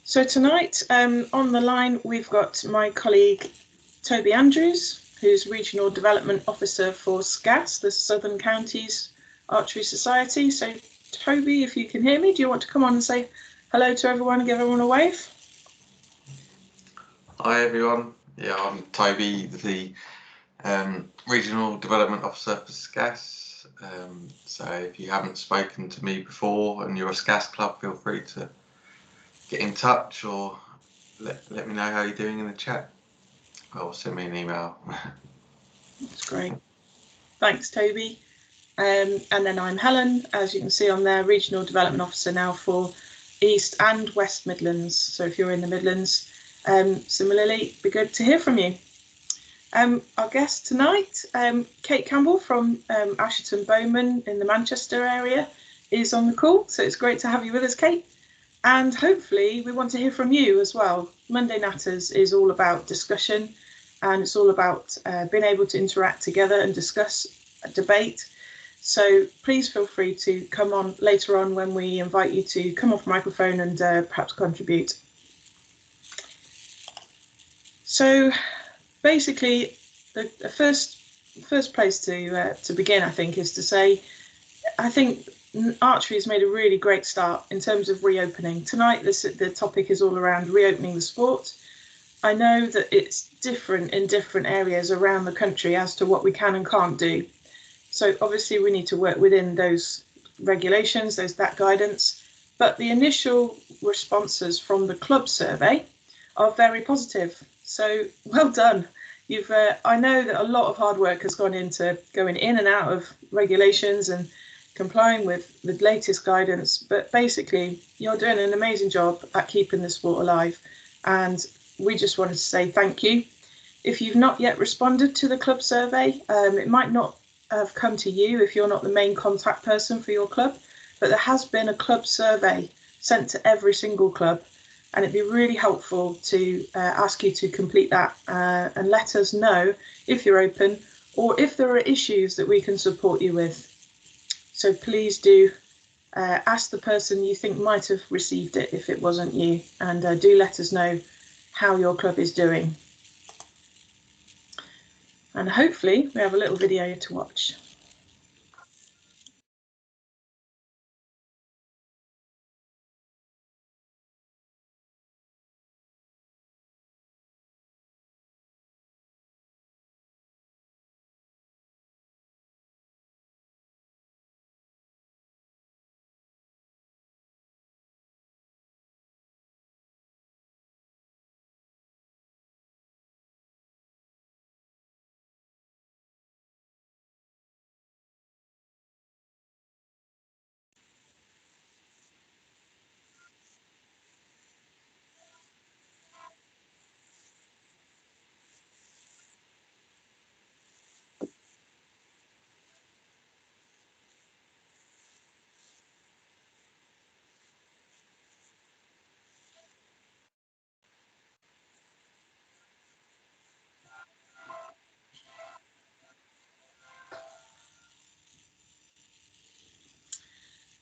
So tonight on the line, we've got my colleague, Toby Andrews, who's Regional Development Officer for SCAS, the Southern Counties Archery Society. So Toby, if you can hear me, do you want to come on and say hello to everyone and give everyone a wave? Hi everyone, yeah, I'm Toby, the Regional Development Officer for SCAS. So if you haven't spoken to me before and you're a SCAS club, feel free to get in touch or let me know how you're doing in the chat, or send me an email. That's great. Thanks, Toby. And then I'm Helen, as you can see on there, Regional Development Officer now for East and West Midlands. So if you're in the Midlands, similarly, be good to hear from you. Our guest tonight, Kate Campbell from Asherton Bowman in the Manchester area is on the call. So it's great to have you with us, Kate. And hopefully we want to hear from you as well. Monday Natters is all about discussion, and it's all about being able to interact together and discuss, debate. So please feel free to come on later on when we invite you to come off microphone and perhaps contribute. So basically, the first place to begin, I think, is to say, I think archery has made a really great start in terms of reopening. Tonight, the topic is all around reopening the sport. I know that it's different in different areas around the country as to what we can and can't do. So obviously we need to work within those regulations, that guidance. But the initial responses from the club survey are very positive. So well done. I know that a lot of hard work has gone into going in and out of regulations and complying with the latest guidance, but basically you're doing an amazing job at keeping the sport alive, and we just wanted to say thank you. If you've not yet responded to the club survey, it might not have come to you if you're not the main contact person for your club, but there has been a club survey sent to every single club, and it'd be really helpful to ask you to complete that and let us know if you're open or if there are issues that we can support you with. So please do ask the person you think might have received it if it wasn't you, and do let us know how your club is doing. And hopefully we have a little video to watch.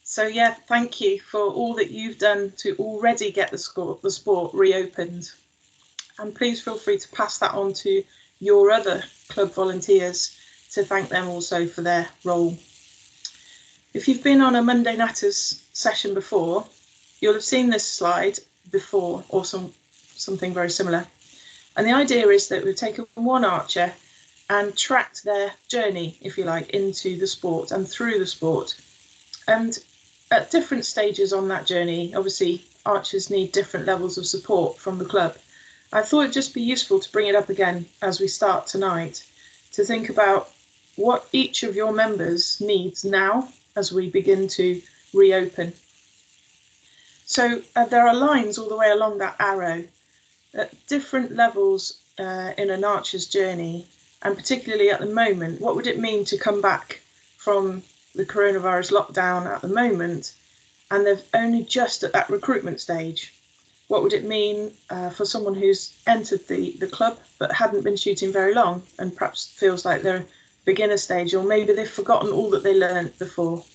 So yeah, thank you for all that you've done to already get the sport reopened. And please feel free to pass that on to your other club volunteers to thank them also for their role. If you've been on a Monday Natters session before, you'll have seen this slide before, or something very similar. And the idea is that we've taken one archer and tracked their journey, if you like, into the sport and through the sport. And at different stages on that journey, obviously archers need different levels of support from the club. I thought it'd just be useful to bring it up again as we start tonight, to think about what each of your members needs now as we begin to reopen. So there are lines all the way along that arrow at different levels in an archer's journey, and particularly at the moment, what would it mean to come back from the coronavirus lockdown at the moment, and they're only just at that recruitment stage? What would it mean for someone who's entered the club but hadn't been shooting very long and perhaps feels like they're beginner stage, or maybe they've forgotten all that they learned before?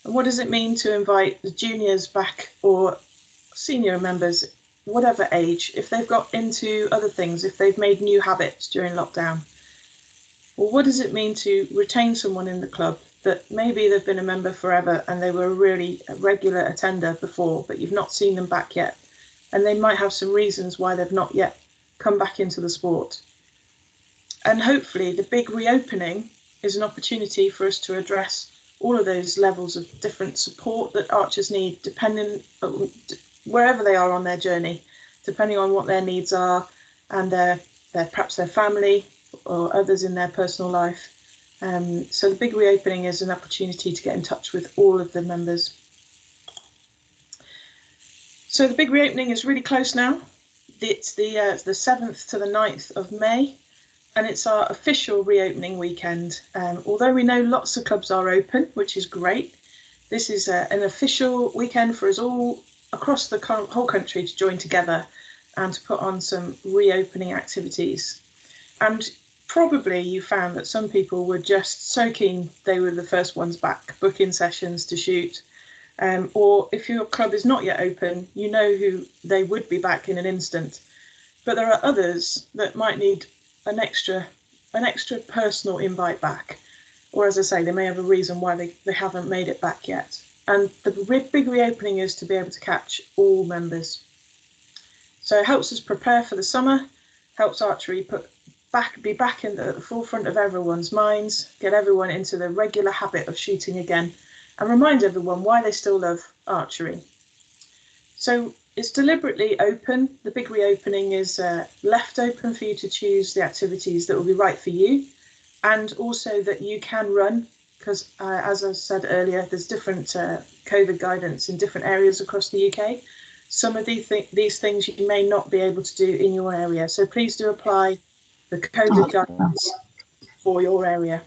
And what does it mean to invite the juniors back, or senior members, whatever age, if they've got into other things, if they've made new habits during lockdown, well, what does it mean to retain someone in the club that maybe they've been a member forever and they were a really regular attender before, but you've not seen them back yet, and they might have some reasons why they've not yet come back into the sport. And hopefully the big reopening is an opportunity for us to address all of those levels of different support that archers need, depending wherever they are on their journey, depending on what their needs are and perhaps their family or others in their personal life. So the big reopening is an opportunity to get in touch with all of the members. So the big reopening is really close now. It's the 7th to the 9th of May, and it's our official reopening weekend. Although we know lots of clubs are open, which is great, this is an official weekend for us all across the whole country to join together and to put on some reopening activities. And probably you found that some people were just so keen they were the first ones back, booking sessions to shoot. Or if your club is not yet open, you know who they would be back in an instant. But there are others that might need an extra personal invite back. Or as I say, they may have a reason why they haven't made it back yet. And the big reopening is to be able to catch all members. So it helps us prepare for the summer, helps archery be back in the forefront of everyone's minds, get everyone into the regular habit of shooting again, and remind everyone why they still love archery. So it's deliberately open. The big reopening is left open for you to choose the activities that will be right for you, and also that you can run, because as I said earlier, there's different COVID guidance in different areas across the UK. Some of these things you may not be able to do in your area. So please do apply the COVID guidance for your area.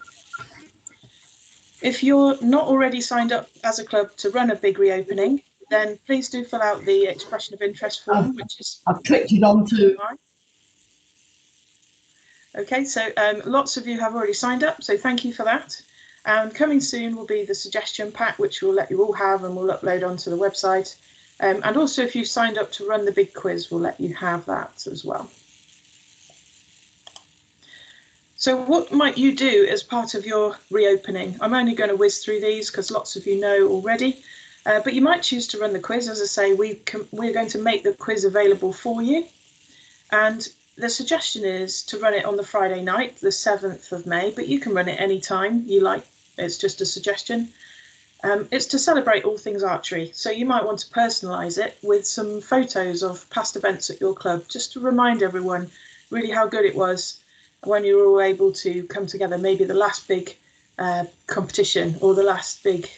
If you're not already signed up as a club to run a big reopening, then please do fill out the expression of interest form, which is... I've clicked it on too. Okay, so lots of you have already signed up, so thank you for that. And coming soon will be the suggestion pack, which we'll let you all have and we'll upload onto the website. And also if you've signed up to run the big quiz, we'll let you have that as well. So what might you do as part of your reopening? I'm only going to whiz through these because lots of you know already, but you might choose to run the quiz. As I say, we're going to make the quiz available for you. And the suggestion is to run it on the Friday night, the 7th of May, but you can run it any time you like. It's just a suggestion. It's to celebrate all things archery. So you might want to personalise it with some photos of past events at your club, just to remind everyone really how good it was when you were all able to come together, maybe the last big competition or the last big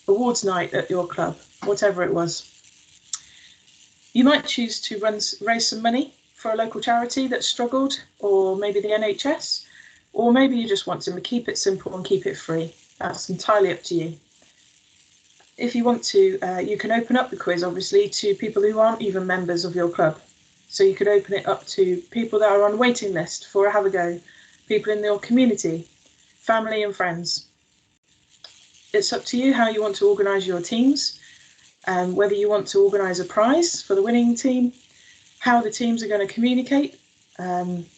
awards night at your club, whatever it was. You might choose to raise some money for a local charity that struggled, or maybe the NHS, or maybe you just want to keep it simple and keep it free. That's entirely up to you. If you want to, you can open up the quiz, obviously, to people who aren't even members of your club. So you could open it up to people that are on a waiting list for a have a go, people in your community, family and friends. It's up to you how you want to organise your teams, whether you want to organise a prize for the winning team, how the teams are going to communicate.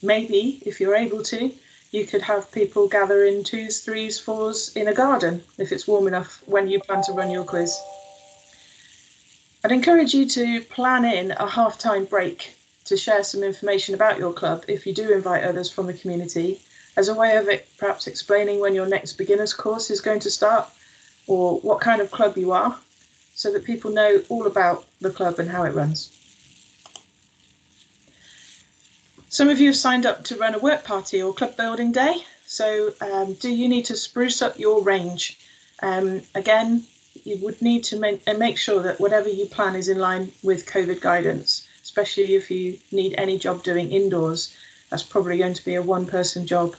Maybe, if you're able to, you could have people gather in 2s, 3s, 4s in a garden if it's warm enough when you plan to run your quiz. I'd encourage you to plan in a half-time break to share some information about your club if you do invite others from the community, as a way of perhaps explaining when your next beginners course is going to start or what kind of club you are, so that people know all about the club and how it runs. Some of you have signed up to run a work party or club building day. So do you need to spruce up your range? Again, you would need to make sure that whatever you plan is in line with COVID guidance, especially if you need any job doing indoors. That's probably going to be a one-person job.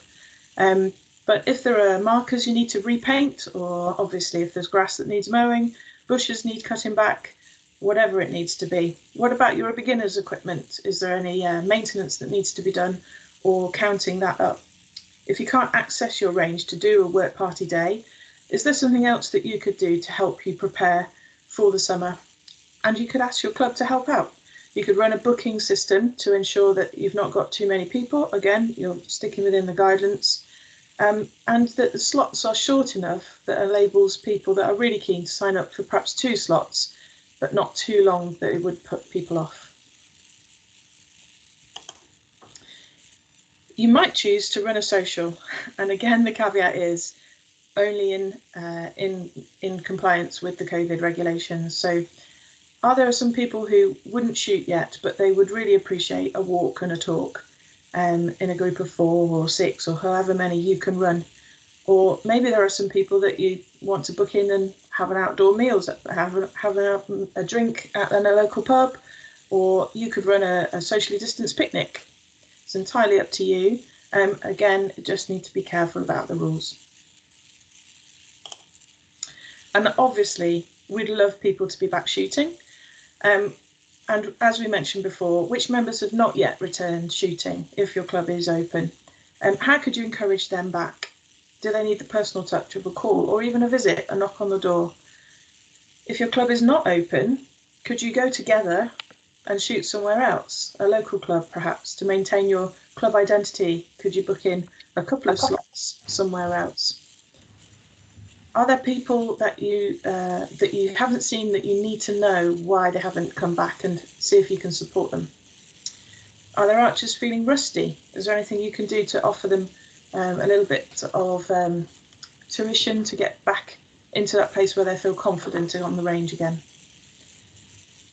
But if there are markers you need to repaint, or obviously if there's grass that needs mowing, bushes need cutting back, whatever it needs to be. What about your beginner's equipment? Is there any maintenance that needs to be done, or counting that up? If you can't access your range to do a work party day, is there something else that you could do to help you prepare for the summer and you could ask your club to help out. You could run a booking system to ensure that you've not got too many people. Again, you're sticking within the guidance, and that the slots are short enough that enables people that are really keen to sign up for perhaps 2 slots, but not too long that it would put people off. You might choose to run a social, and again, the caveat is only in compliance with the COVID regulations. So are there some people who wouldn't shoot yet, but they would really appreciate a walk and a talk in a group of 4 or 6 or however many you can run? Or maybe there are some people that you want to book in and have an outdoor meals, have a drink at a local pub, or you could run a socially distanced picnic. It's entirely up to you. Again, you just need to be careful about the rules. And obviously, we'd love people to be back shooting. And as we mentioned before, which members have not yet returned shooting if your club is open? How could you encourage them back? Do they need the personal touch of a call or even a visit, a knock on the door? If your club is not open, could you go together and shoot somewhere else, a local club perhaps, to maintain your club identity? Could you book in a couple of slots somewhere else? Are there people that you haven't seen that you need to know why they haven't come back, and see if you can support them? Are there archers feeling rusty? Is there anything you can do to offer them a little bit of tuition to get back into that place where they feel confident on the range again?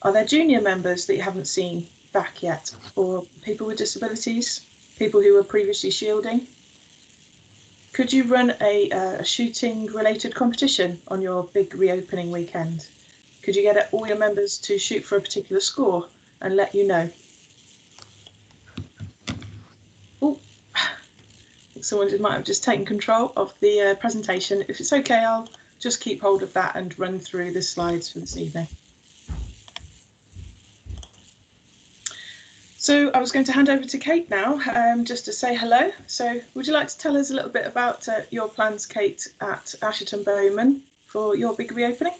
Are there junior members that you haven't seen back yet, or people with disabilities, people who were previously shielding? Could you run a shooting related competition on your big reopening weekend? Could you get all your members to shoot for a particular score and let you know? Oh, someone might have just taken control of the presentation. If it's okay, I'll just keep hold of that and run through the slides for this evening. So I was going to hand over to Kate now, just to say hello. So would you like to tell us a little bit about your plans, Kate, at Asherton Bowman for your big reopening?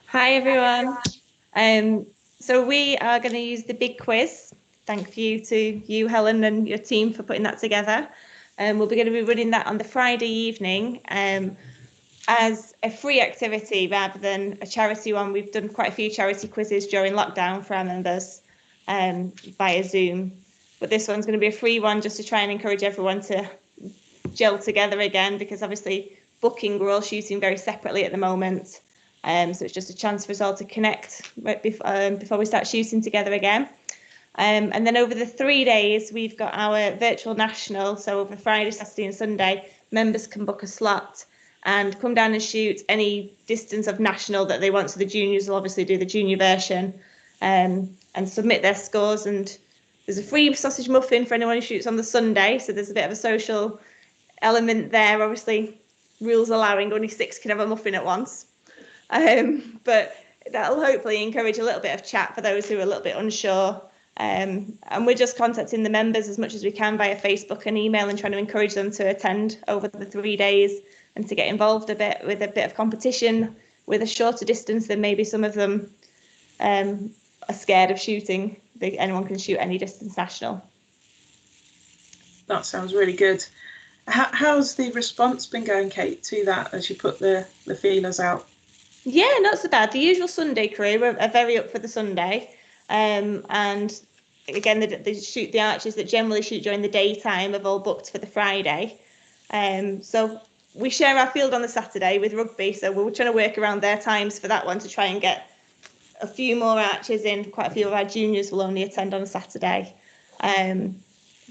Hi everyone. So we are going to use the big quiz. Thank you to you, Helen, and your team for putting that together. We're going to be running that on the Friday evening as a free activity rather than a charity one. We've done quite a few charity quizzes during lockdown for our members via Zoom, but this one's going to be a free one just to try and encourage everyone to gel together again, because obviously booking, we're all shooting very separately at the moment, so it's just a chance for us all to connect before we start shooting together again. And then over the 3 days we've got our virtual national, so over Friday, Saturday and Sunday members can book a slot and come down and shoot any distance of national that they want. So the juniors will obviously do the junior version and submit their scores, and there's a free sausage muffin for anyone who shoots on the Sunday, so there's a bit of a social element there. Obviously, rules allowing only 6 can have a muffin at once, but that'll hopefully encourage a little bit of chat for those who are a little bit unsure, and we're just contacting the members as much as we can via Facebook and email and trying to encourage them to attend over the 3 days and to get involved a bit with a bit of competition with a shorter distance than maybe some of them are scared of shooting. Anyone can shoot any distance national. That sounds really good. How's the response been going, Kate, to that as you put the feelers out? Yeah, not so bad. The usual Sunday crew are very up for the Sunday, and again the archers that generally shoot during the daytime have all booked for the Friday, so we share our field on the Saturday with rugby, so we're trying to work around their times for that one to try and get a few more archers in. Quite a few of our juniors will only attend on a Saturday,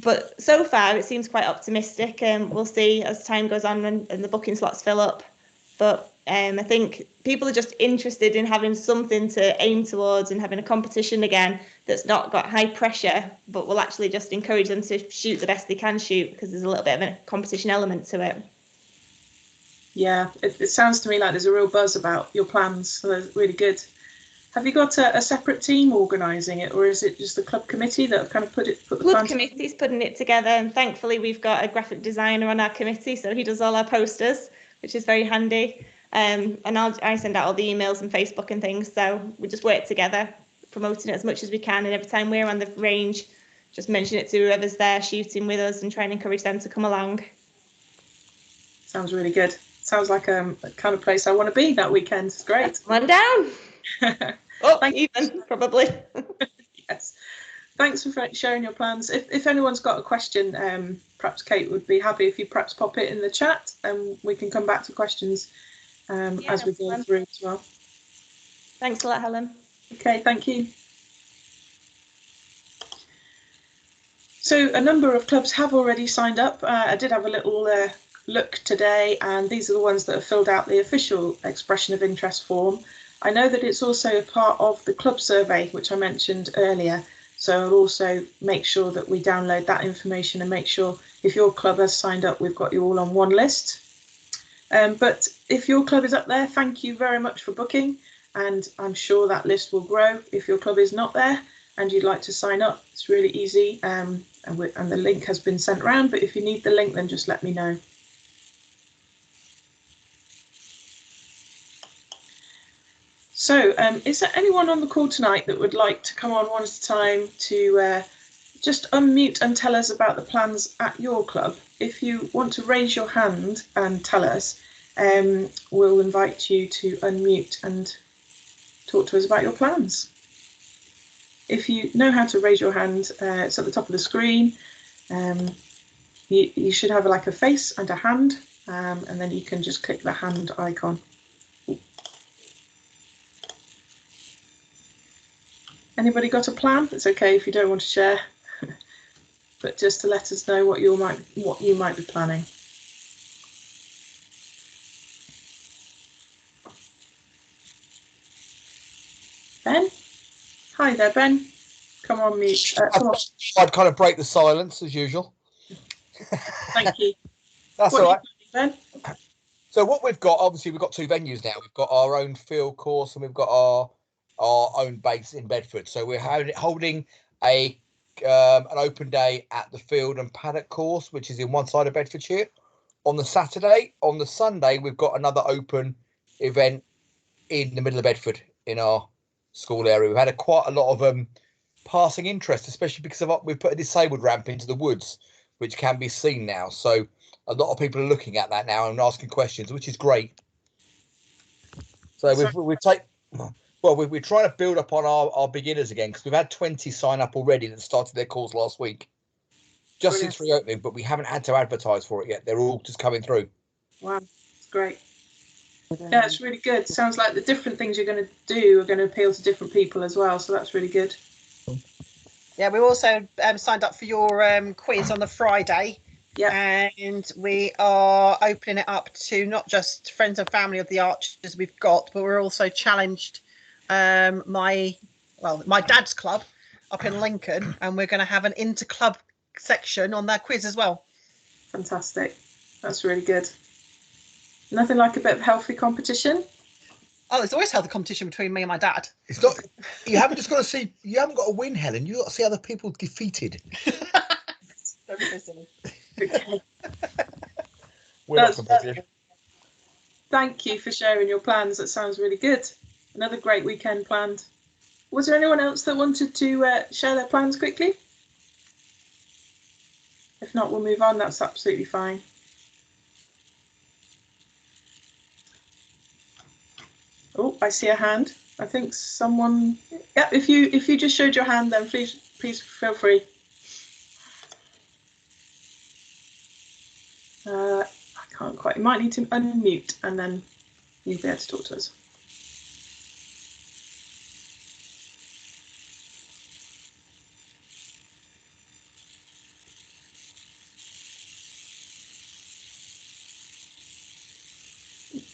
but so far it seems quite optimistic, and we'll see as time goes on and the booking slots fill up. But I think people are just interested in having something to aim towards and having a competition again that's not got high pressure, but will actually just encourage them to shoot the best they can shoot, because there's a little bit of a competition element to it. Yeah, it sounds to me like there's a real buzz about your plans, so that's really good. Have you got a separate team organising it, or is it just the club committee that have kind of put the club committee's putting it together, and thankfully we've got a graphic designer on our committee, so he does all our posters, which is very handy. And I send out all the emails and Facebook and things. So we just work together, promoting it as much as we can. And every time we're on the range, just mention it to whoever's there shooting with us and try and encourage them to come along. Sounds really good. Sounds like a kind of place I want to be that weekend. It's great. Come on down. Probably. Yes. Thanks for sharing your plans. If anyone's got a question, perhaps Kate would be happy if you perhaps pop it in the chat, and we can come back to questions as we go through as well. Thanks a lot, Helen. Okay, thank you. So a number of clubs have already signed up. I did have a little look today, and these are the ones that have filled out the official expression of interest form. I know that it's also a part of the club survey, which I mentioned earlier. So I'll also make sure that we download that information and make sure if your club has signed up, we've got you all on one list. But if your club is up there, thank you very much for booking. And I'm sure that list will grow. If your club is not there and you'd like to sign up, it's really easy. And the link has been sent around. But if you need the link, then just let me know. So is there anyone on the call tonight that would like to come on one at a time to just unmute and tell us about the plans at your club? If you want to raise your hand and tell us, we'll invite you to unmute and talk to us about your plans. If you know how to raise your hand, it's at the top of the screen. You should have like a face and a hand, and then you can just click the hand icon. Anybody got a plan? It's okay if you don't want to share, but just to let us know what you might be planning. Ben? Hi there, Ben. Come on, mute. Come on. I'd kind of break the silence as usual. Thank you. That's all right. Ben? So what we've got, obviously, we've got two venues now. We've got our own field course and we've got our own base in Bedford. So we're holding an open day at the field and paddock course, which is in one side of Bedfordshire, on the Saturday. On the Sunday, we've got another open event in the middle of Bedford in our school area. We've had quite a lot of passing interest, especially because we've put a disabled ramp into the woods, which can be seen now. So a lot of people are looking at that now and asking questions, which is great. So we're trying to build up on our beginners again, because we've had 20 sign up already that started their course last week, just since reopening, but we haven't had to advertise for it yet. They're all just coming through. Wow, it's great. Yeah, it's really good. Sounds like the different things you're going to do are going to appeal to different people as well. So that's really good. Yeah, we also signed up for your quiz on the Friday. Yeah. And we are opening it up to not just friends and family of the archers we've got, but we're also challenged my dad's club up in Lincoln, and we're going to have an inter-club section on that quiz as well. Fantastic. That's really good. Nothing like a bit of healthy competition. Oh, there's always healthy competition between me and my dad. It's not. You haven't got to win, Helen. You got to see other people defeated. Don't be so silly. Okay. We're not Thank you for sharing your plans. That sounds really good. Another great weekend planned. Was there anyone else that wanted to share their plans quickly? If not, we'll move on. That's absolutely fine. Oh, I see a hand. I think someone. Yeah, if you just showed your hand, then please feel free. I can't quite. You might need to unmute, and then you'll be able to talk to us.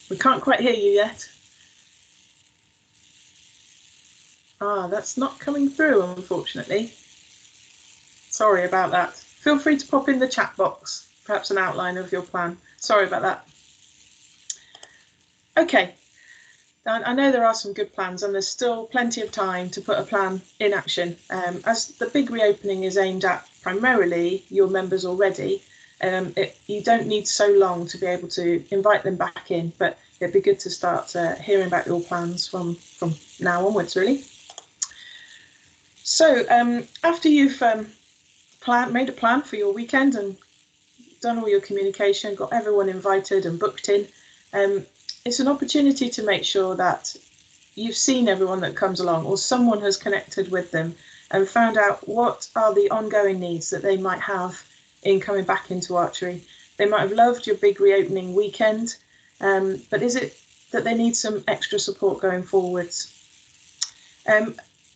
We can't quite hear you yet. That's not coming through, unfortunately. Sorry about that. Feel free to pop in the chat box, perhaps an outline of your plan. Sorry about that. Okay. I know there are some good plans, and there's still plenty of time to put a plan in action. As the big reopening is aimed at primarily your members already, you don't need so long to be able to invite them back in. But it'd be good to start hearing about your plans from now onwards, really. So after you've made a plan for your weekend and done all your communication, got everyone invited and booked in, it's an opportunity to make sure that you've seen everyone that comes along, or someone has connected with them and found out what are the ongoing needs that they might have in coming back into archery. They might have loved your big reopening weekend, but is it that they need some extra support going forwards?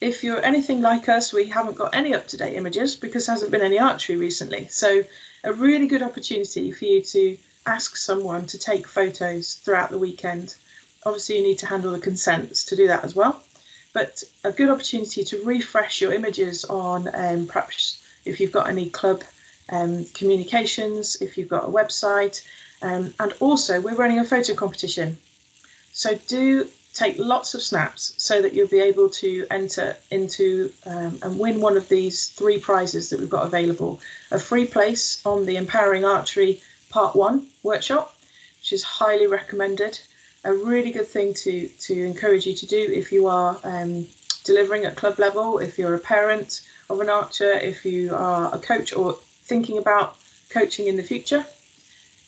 If you're anything like us, we haven't got any up-to-date images because there hasn't been any archery recently. So a really good opportunity for you to ask someone to take photos throughout the weekend. Obviously, you need to handle the consents to do that as well. But a good opportunity to refresh your images on perhaps if you've got any club communications, if you've got a website, and also we're running a photo competition. So do take lots of snaps so that you'll be able to enter into and win one of these 3 prizes that we've got available. A free place on the Empowering Archery Part 1 workshop, which is highly recommended. A really good thing to encourage you to do if you are delivering at club level, if you're a parent of an archer, if you are a coach or thinking about coaching in the future.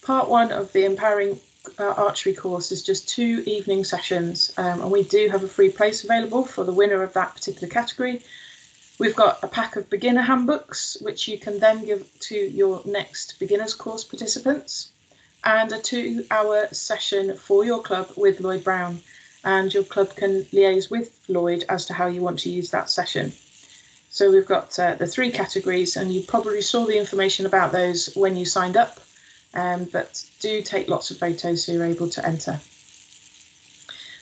Part 1 of the Empowering Archery course is just 2 evening sessions, and we do have a free place available for the winner of that particular category. We've got a pack of beginner handbooks, which you can then give to your next beginners course participants, and a 2-hour session for your club with Lloyd Brown, and your club can liaise with Lloyd as to how you want to use that session. So we've got the 3 categories, and you probably saw the information about those when you signed up, but do take lots of photos so you're able to enter.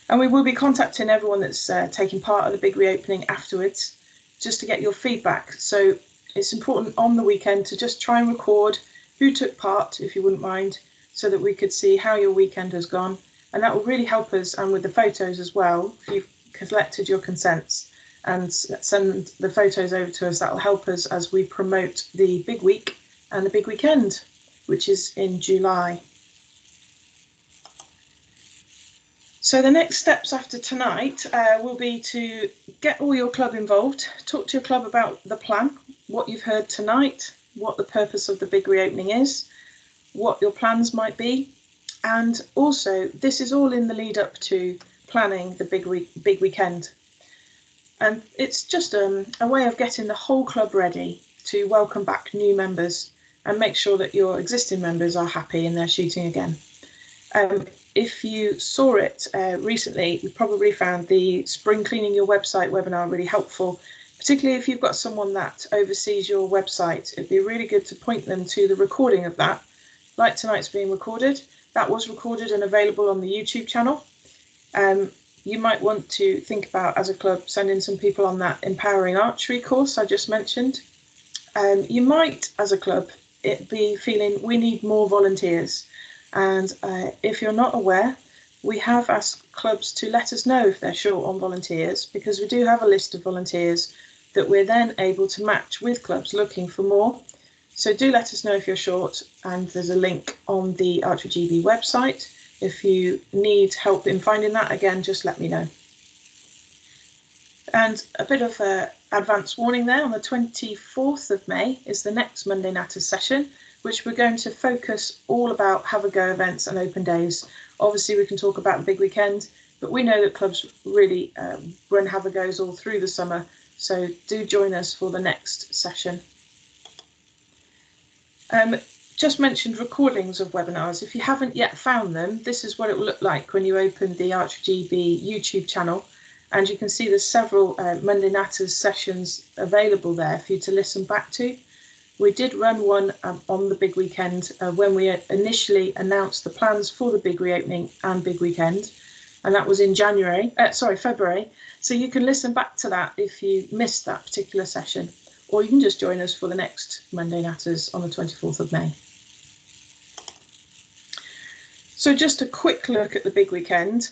And we will be contacting everyone that's taking part of the big reopening afterwards, just to get your feedback. So it's important on the weekend to just try and record who took part, if you wouldn't mind, so that we could see how your weekend has gone. And that will really help us, and with the photos as well, if you've collected your consents and send the photos over to us, that will help us as we promote the big week and the big weekend, which is in July. So the next steps after tonight will be to get all your club involved, talk to your club about the plan, what you've heard tonight, what the purpose of the big reopening is, what your plans might be, and also this is all in the lead up to planning the big weekend. And it's just a way of getting the whole club ready to welcome back new members and make sure that your existing members are happy and they're shooting again. If you saw it recently, you probably found the Spring Cleaning Your Website webinar really helpful, particularly if you've got someone that oversees your website. It'd be really good to point them to the recording of that. Like tonight's being recorded, that was recorded and available on the YouTube channel. You might want to think about, as a club, sending some people on that Empowering Archery course I just mentioned. You might, as a club, be feeling we need more volunteers. And if you're not aware, we have asked clubs to let us know if they're short on volunteers, because we do have a list of volunteers that we're then able to match with clubs looking for more. So do let us know if you're short, and there's a link on the Archery GB website. If you need help in finding that, again, just let me know. And a bit of advance warning there, on the 24th of May is the next Monday Natters session, which we're going to focus all about have a go events and open days. Obviously we can talk about the big weekend, but we know that clubs really run have a goes all through the summer, so do join us for the next session. Just mentioned recordings of webinars. If you haven't yet found them, this is what it will look like when you open the Archery GB YouTube channel, and you can see there's several Monday Natters sessions available there for you to listen back to. We did run one on the big weekend when we initially announced the plans for the big reopening and big weekend, and that was in February. So you can listen back to that if you missed that particular session, or you can just join us for the next Monday Natters on the 24th of May. So just a quick look at the big weekend.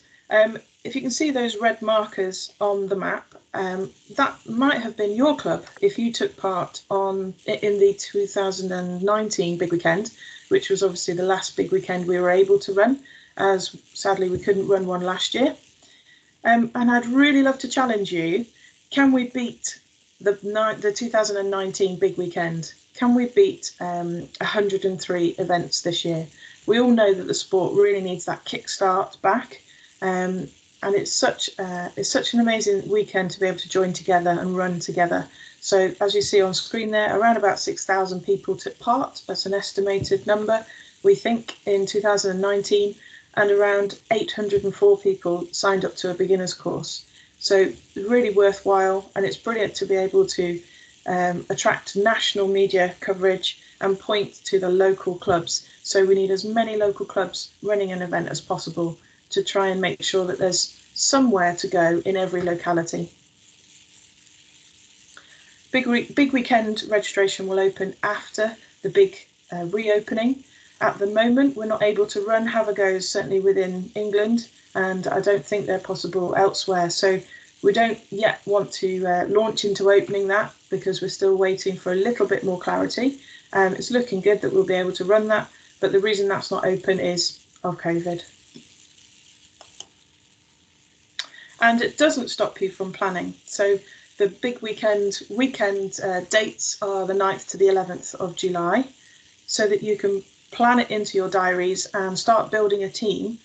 If you can see those red markers on the map, that might have been your club if you took part in the 2019 big weekend, which was obviously the last big weekend we were able to run. as sadly we couldn't run one last year. And I'd really love to challenge you. Can we beat the 2019 big weekend? Can we beat 103 events this year? We all know that the sport really needs that kickstart back, and it's such an amazing weekend to be able to join together and run together. So as you see on screen there, around about 6,000 people took part. That's an estimated number, we think, in 2019, and around 804 people signed up to a beginner's course. So really worthwhile, and it's brilliant to be able to attract national media coverage and point to the local clubs. So we need as many local clubs running an event as possible to try and make sure that there's somewhere to go in every locality. Big weekend registration will open after the big reopening. At the moment, we're not able to run have-a-goes, certainly within England, and I don't think they're possible elsewhere. So we don't yet want to launch into opening that because we're still waiting for a little bit more clarity. It's looking good that we'll be able to run that, but the reason that's not open is of COVID. And it doesn't stop you from planning. So the big weekend dates are the 9th to the 11th of July, so that you can plan it into your diaries and start building a team.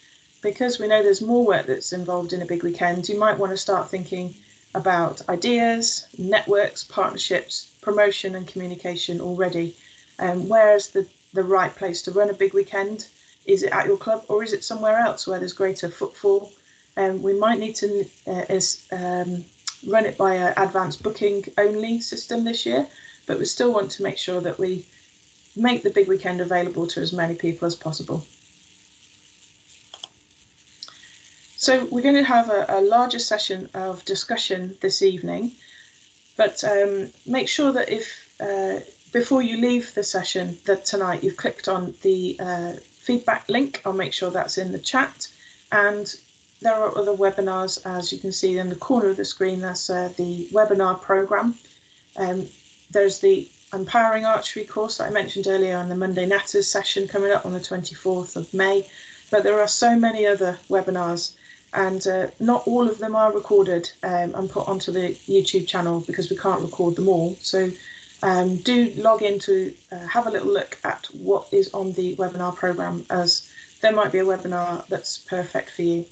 Because we know there's more work that's involved in a big weekend, you might want to start thinking about ideas, networks, partnerships, promotion and communication already. Where's the right place to run a big weekend? Is it at your club, or is it somewhere else where there's greater footfall? We might need to run it by an advanced booking only system this year, but we still want to make sure that we make the big weekend available to as many people as possible. So we're going to have a larger session of discussion this evening, but make sure that if before you leave the session that tonight you've clicked on the feedback link. I'll make sure that's in the chat, and there are other webinars, as you can see in the corner of the screen. That's the webinar program. There's the Empowering Archery course that I mentioned earlier, and the Monday Natters session coming up on the 24th of May. But there are so many other webinars, and not all of them are recorded and put onto the YouTube channel because we can't record them all. So do log in to have a little look at what is on the webinar program, as there might be a webinar that's perfect for you.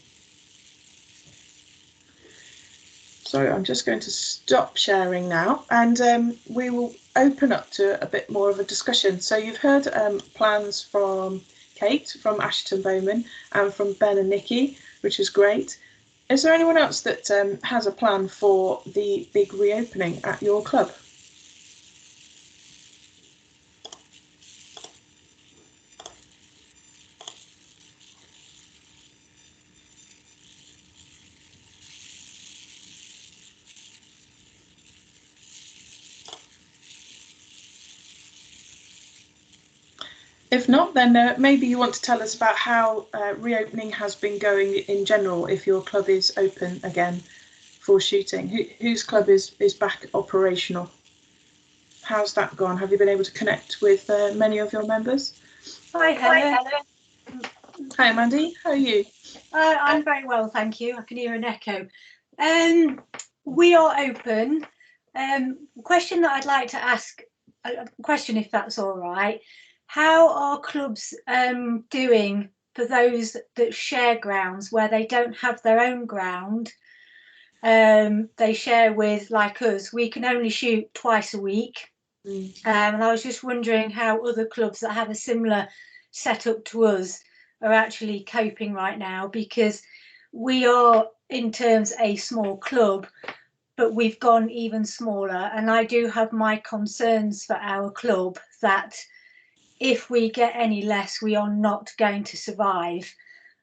So I'm just going to stop sharing now, and we will open up to a bit more of a discussion. So you've heard plans from Kate, from Ashton Bowman, and from Ben and Nikki, which is great. Is there anyone else that has a plan for the big reopening at your club? If not, then maybe you want to tell us about how reopening has been going in general, if your club is open again for shooting. Whose club is back operational? How's that gone? Have you been able to connect with many of your members? Hi, Helen. Hi, Mandy. How are you? I'm very well, thank you. I can hear an echo. We are open. Question that I'd like to ask, a question if that's all right. How are clubs doing for those that share grounds where they don't have their own ground? They share with, like us, we can only shoot twice a week. And I was just wondering how other clubs that have a similar setup to us are actually coping right now, because we are, in terms, a small club, but we've gone even smaller. And I do have my concerns for our club that if we get any less, we are not going to survive.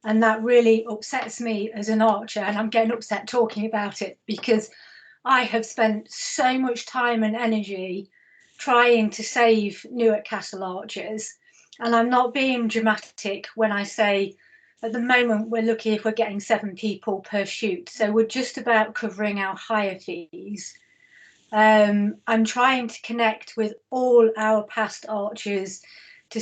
And that really upsets me as an archer, and I'm getting upset talking about it because I have spent so much time and energy trying to save Newark Castle archers, and I'm not being dramatic when I say at the moment we're lucky if we're getting 7 people per shoot, so we're just about covering our hire fees. I'm trying to connect with all our past archers to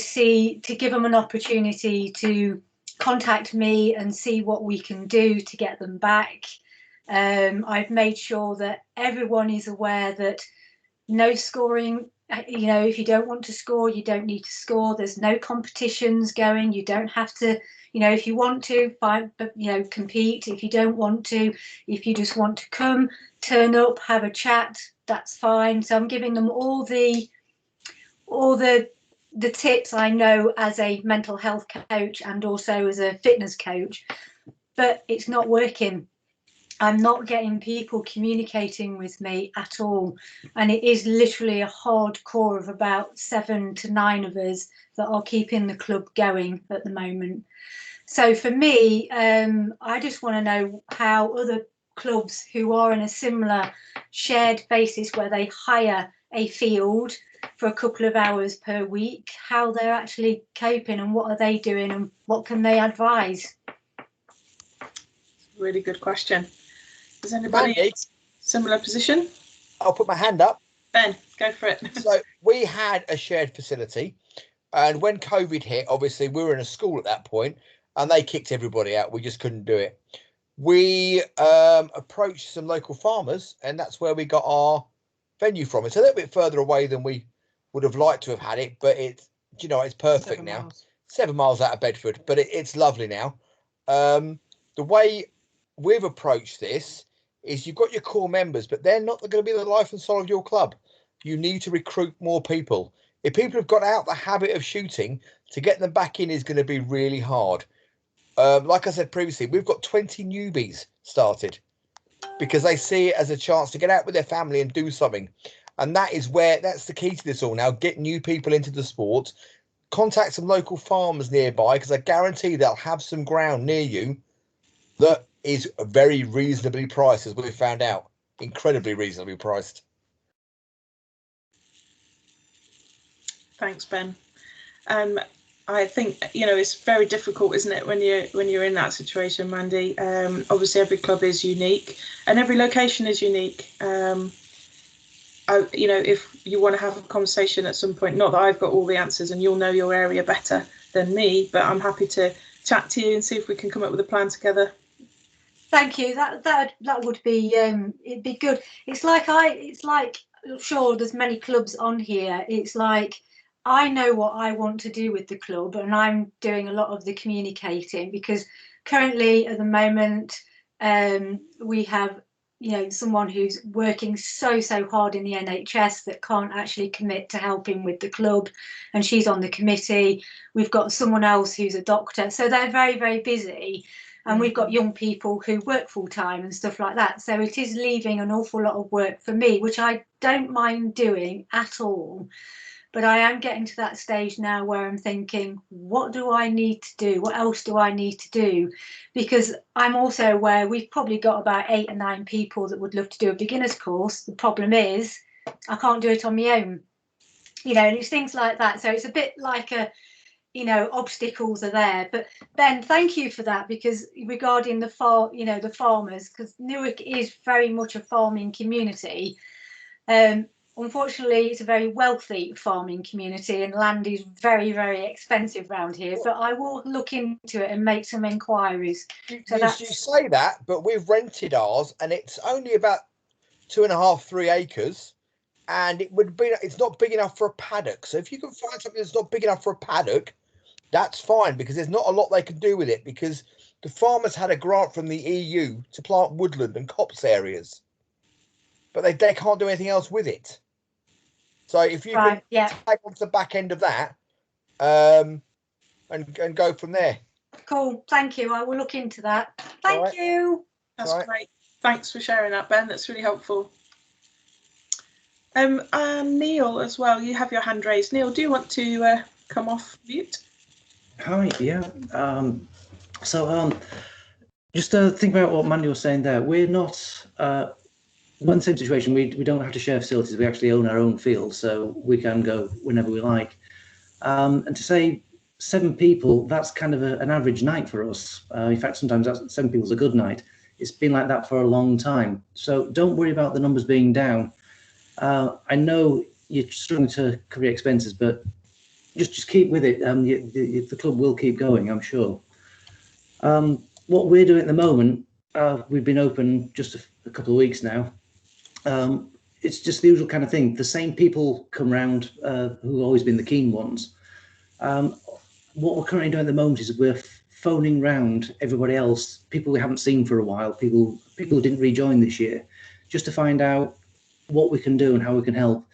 give them an opportunity to contact me and see what we can do to get them back. I've made sure that everyone is aware that no scoring. You know, if you don't want to score, you don't need to score. There's no competitions going. You don't have to, you know, if you want to, fine, but, you know, compete. If you don't want to, if you just want to come, turn up, have a chat, that's fine. So I'm giving them all the tips I know as a mental health coach and also as a fitness coach, but it's not working. I'm not getting people communicating with me at all. And it is literally a hard core of about 7 to 9 of us that are keeping the club going at the moment. So for me, I just want to know how other clubs who are in a similar shared basis where they hire a field for a couple of hours per week, how they're actually coping and what are they doing and what can they advise? Really good question. Is anybody in a similar position? I'll put my hand up. Ben, go for it. So we had a shared facility, and when COVID hit, obviously we were in a school at that point, and they kicked everybody out. We just couldn't do it. We approached some local farmers, and that's where we got our venue from. It's a little bit further away than we would have liked to have had it, but it's, you know, it's perfect 7 now. miles. 7 miles out of Bedford, but it's lovely now. The way we've approached this is you've got your core members, but they're not going to be the life and soul of your club. You need to recruit more people. If people have got out the habit of shooting, to get them back in is going to be really hard. Like I said previously, we've got 20 newbies started because they see it as a chance to get out with their family and do something. And that's the key to this all now. Get new people into the sport. Contact some local farmers nearby, because I guarantee they'll have some ground near you that is very reasonably priced, as we've found out. Incredibly reasonably priced. Thanks, Ben. I think, you know, it's very difficult, isn't it, when you're in that situation, Mandy? Obviously, every club is unique, and every location is unique. You know, if you want to have a conversation at some point, not that I've got all the answers, and you'll know your area better than me, but I'm happy to chat to you and see if we can come up with a plan together. Thank you. That would be it'd be good. It's like I'm sure there's many clubs on here. It's like I know what I want to do with the club, and I'm doing a lot of the communicating, because currently at the moment we have, you know, someone who's working so hard in the NHS that can't actually commit to helping with the club, and she's on the committee. We've got someone else who's a doctor, so they're very busy. And we've got young people who work full time and stuff like that. So it is leaving an awful lot of work for me, which I don't mind doing at all. But I am getting to that stage now where I'm thinking, what do I need to do? What else do I need to do? Because I'm also aware we've probably got about 8 or 9 people that would love to do a beginner's course. The problem is I can't do it on my own. You know, and it's things like that. So it's a bit like a, you know, obstacles are there. But Ben, thank you for that, because regarding the farmers, because Newark is very much a farming community. Unfortunately, it's a very wealthy farming community, and land is very expensive around here. But I will look into it and make some inquiries. So you say that, but we've rented ours, and it's only about 2.5-3 acres. And it's not big enough for a paddock. So if you can find something that's not big enough for a paddock, that's fine, because there's not a lot they can do with it, because the farmers had a grant from the EU to plant woodland and copse areas, but they can't do anything else with it. So if you can take on to the back end of that, and go from there. Cool, thank you. I will look into that. Thank you. That's great. Thanks for sharing that, Ben. That's really helpful. And Neil as well, you have your hand raised. Neil, do you want to come off mute? Hi, yeah. Just think about what Mandy was saying there. We're not in the same situation. We don't have to share facilities. We actually own our own field, so we can go whenever we like. And to say 7 people, that's kind of an average night for us. In fact, sometimes 7 people is a good night. It's been like that for a long time. So don't worry about the numbers being down. I know you're struggling to cover your expenses, but just keep with it. The club will keep going, I'm sure. What we're doing at the moment, we've been open just a couple of weeks now. It's just the usual kind of thing. The same people come round who've always been the keen ones. What we're currently doing at the moment is we're phoning round everybody else, people we haven't seen for a while, people who didn't rejoin this year, just to find out what we can do and how we can help.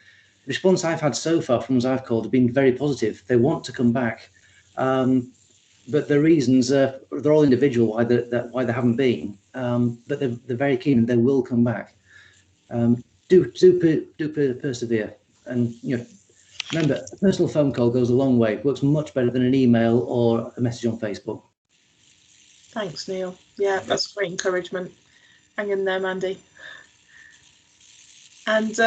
The response I've had so far from those I've called have been very positive. They want to come back, but the reasons they're all individual why they haven't been. But they're very keen and they will come back. Do persevere, and remember, a personal phone call goes a long way. It works much better than an email or a message on Facebook. Thanks, Neil. Yeah, that's great encouragement. Hang in there, Mandy. And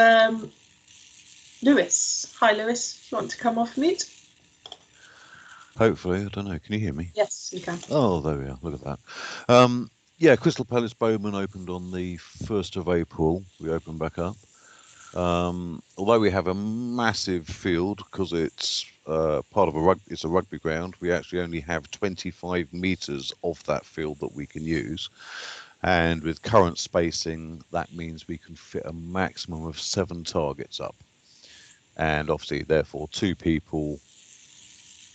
Lewis. Hi, Lewis. You want to come off mute? Hopefully, I don't know. Can you hear me? Yes, you can. Oh, there we are. Look at that. Yeah, Crystal Palace Bowman opened on the 1st of April. We opened back up. Although we have a massive field because it's part of it's a rugby ground, we actually only have 25 meters of that field that we can use. And with current spacing, that means we can fit a maximum of 7 targets up. And obviously, therefore, 2 people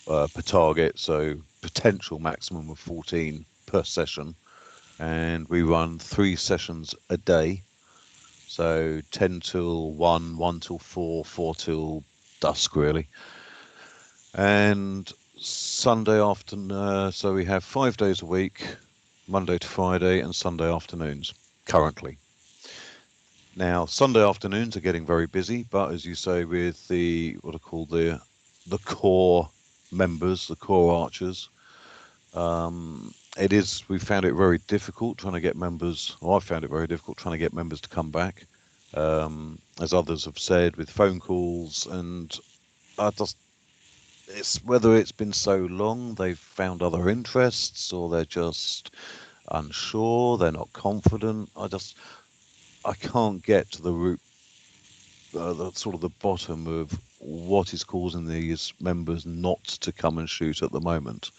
per target, so potential maximum of 14 per session. And we run 3 sessions a day. So 10 till 1, 1 till 4, 4 till dusk, really. And Sunday afternoon, so we have 5 days a week, Monday to Friday and Sunday afternoons, currently. Now, Sunday afternoons are getting very busy, but as you say, with the, what are called the core members, the core archers, we found it very difficult trying to get members, or I found it very difficult trying to get members to come back, as others have said, with phone calls, and it's whether it's been so long, they've found other interests, or they're just unsure, they're not confident. I can't get to the root, the sort of the bottom of what is causing these members not to come and shoot at the moment.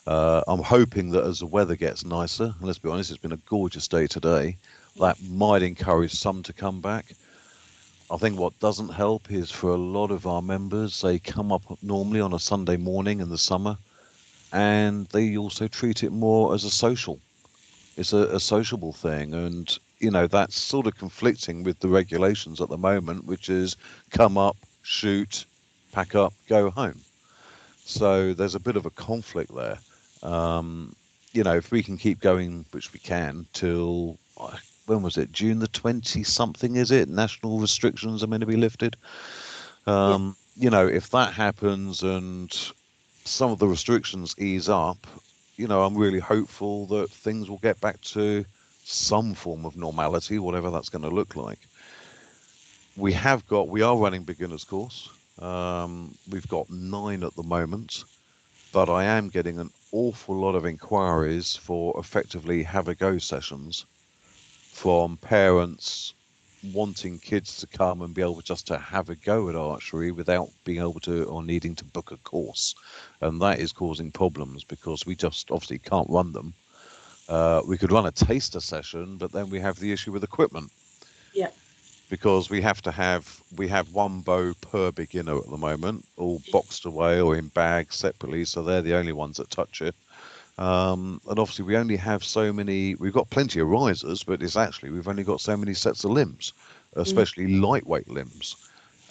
I'm hoping that as the weather gets nicer, and let's be honest, it's been a gorgeous day today, that might encourage some to come back. I think what doesn't help is for a lot of our members, they come up normally on a Sunday morning in the summer, and they also treat it more as a social. It's a sociable thing, and that's sort of conflicting with the regulations at the moment, which is come up, shoot, pack up, go home. So there's a bit of a conflict there. If we can keep going, which we can, till, when was it, June the 20-something, is it? National restrictions are meant to be lifted. If that happens and some of the restrictions ease up, I'm really hopeful that things will get back to some form of normality, whatever that's going to look like. We are running beginners course. We've got 9 at the moment, but I am getting an awful lot of inquiries for effectively have a go sessions from parents wanting kids to come and be able just to have a go at archery without being able to or needing to book a course. And that is causing problems because we just obviously can't run them. We could run a taster session, but then we have the issue with equipment. Yeah. Because we have 1 bow per beginner at the moment, all boxed away or in bags separately, so they're the only ones that touch it. And obviously we only have so many, we've got plenty of risers, but we've only got so many sets of limbs, especially lightweight limbs.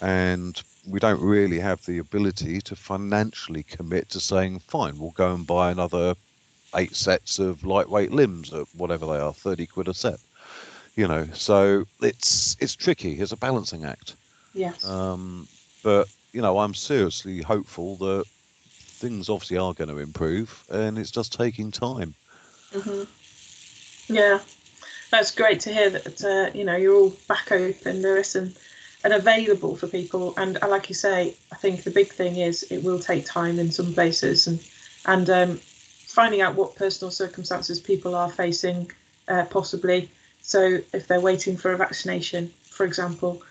And we don't really have the ability to financially commit to saying, fine, we'll go and buy another 8 sets of lightweight limbs at whatever they are, 30 quid a set. So it's tricky. It's a balancing act. Yes. But I'm seriously hopeful that things obviously are going to improve, and it's just taking time. Mm-hmm. Yeah, that's great to hear that. You're all back open, Lewis, and available for people. And like you say, I think the big thing is it will take time in some places, and finding out what personal circumstances people are facing, possibly. So if they're waiting for a vaccination, for example,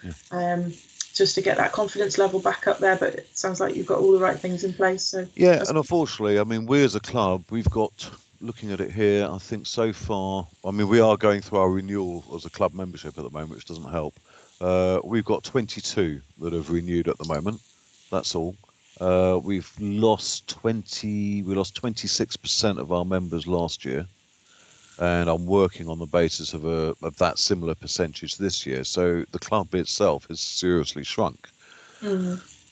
just to get that confidence level back up there. But it sounds like you've got all the right things in place. So yeah, and unfortunately, I mean, we as a club, we've got looking at it here, I think so far, I mean, we are going through our renewal as a club membership at the moment, which doesn't help. We've got 22 that have renewed at the moment. That's all. We've lost 26% of our members last year, and I'm working on the basis of that similar percentage this year. So the club itself has seriously shrunk.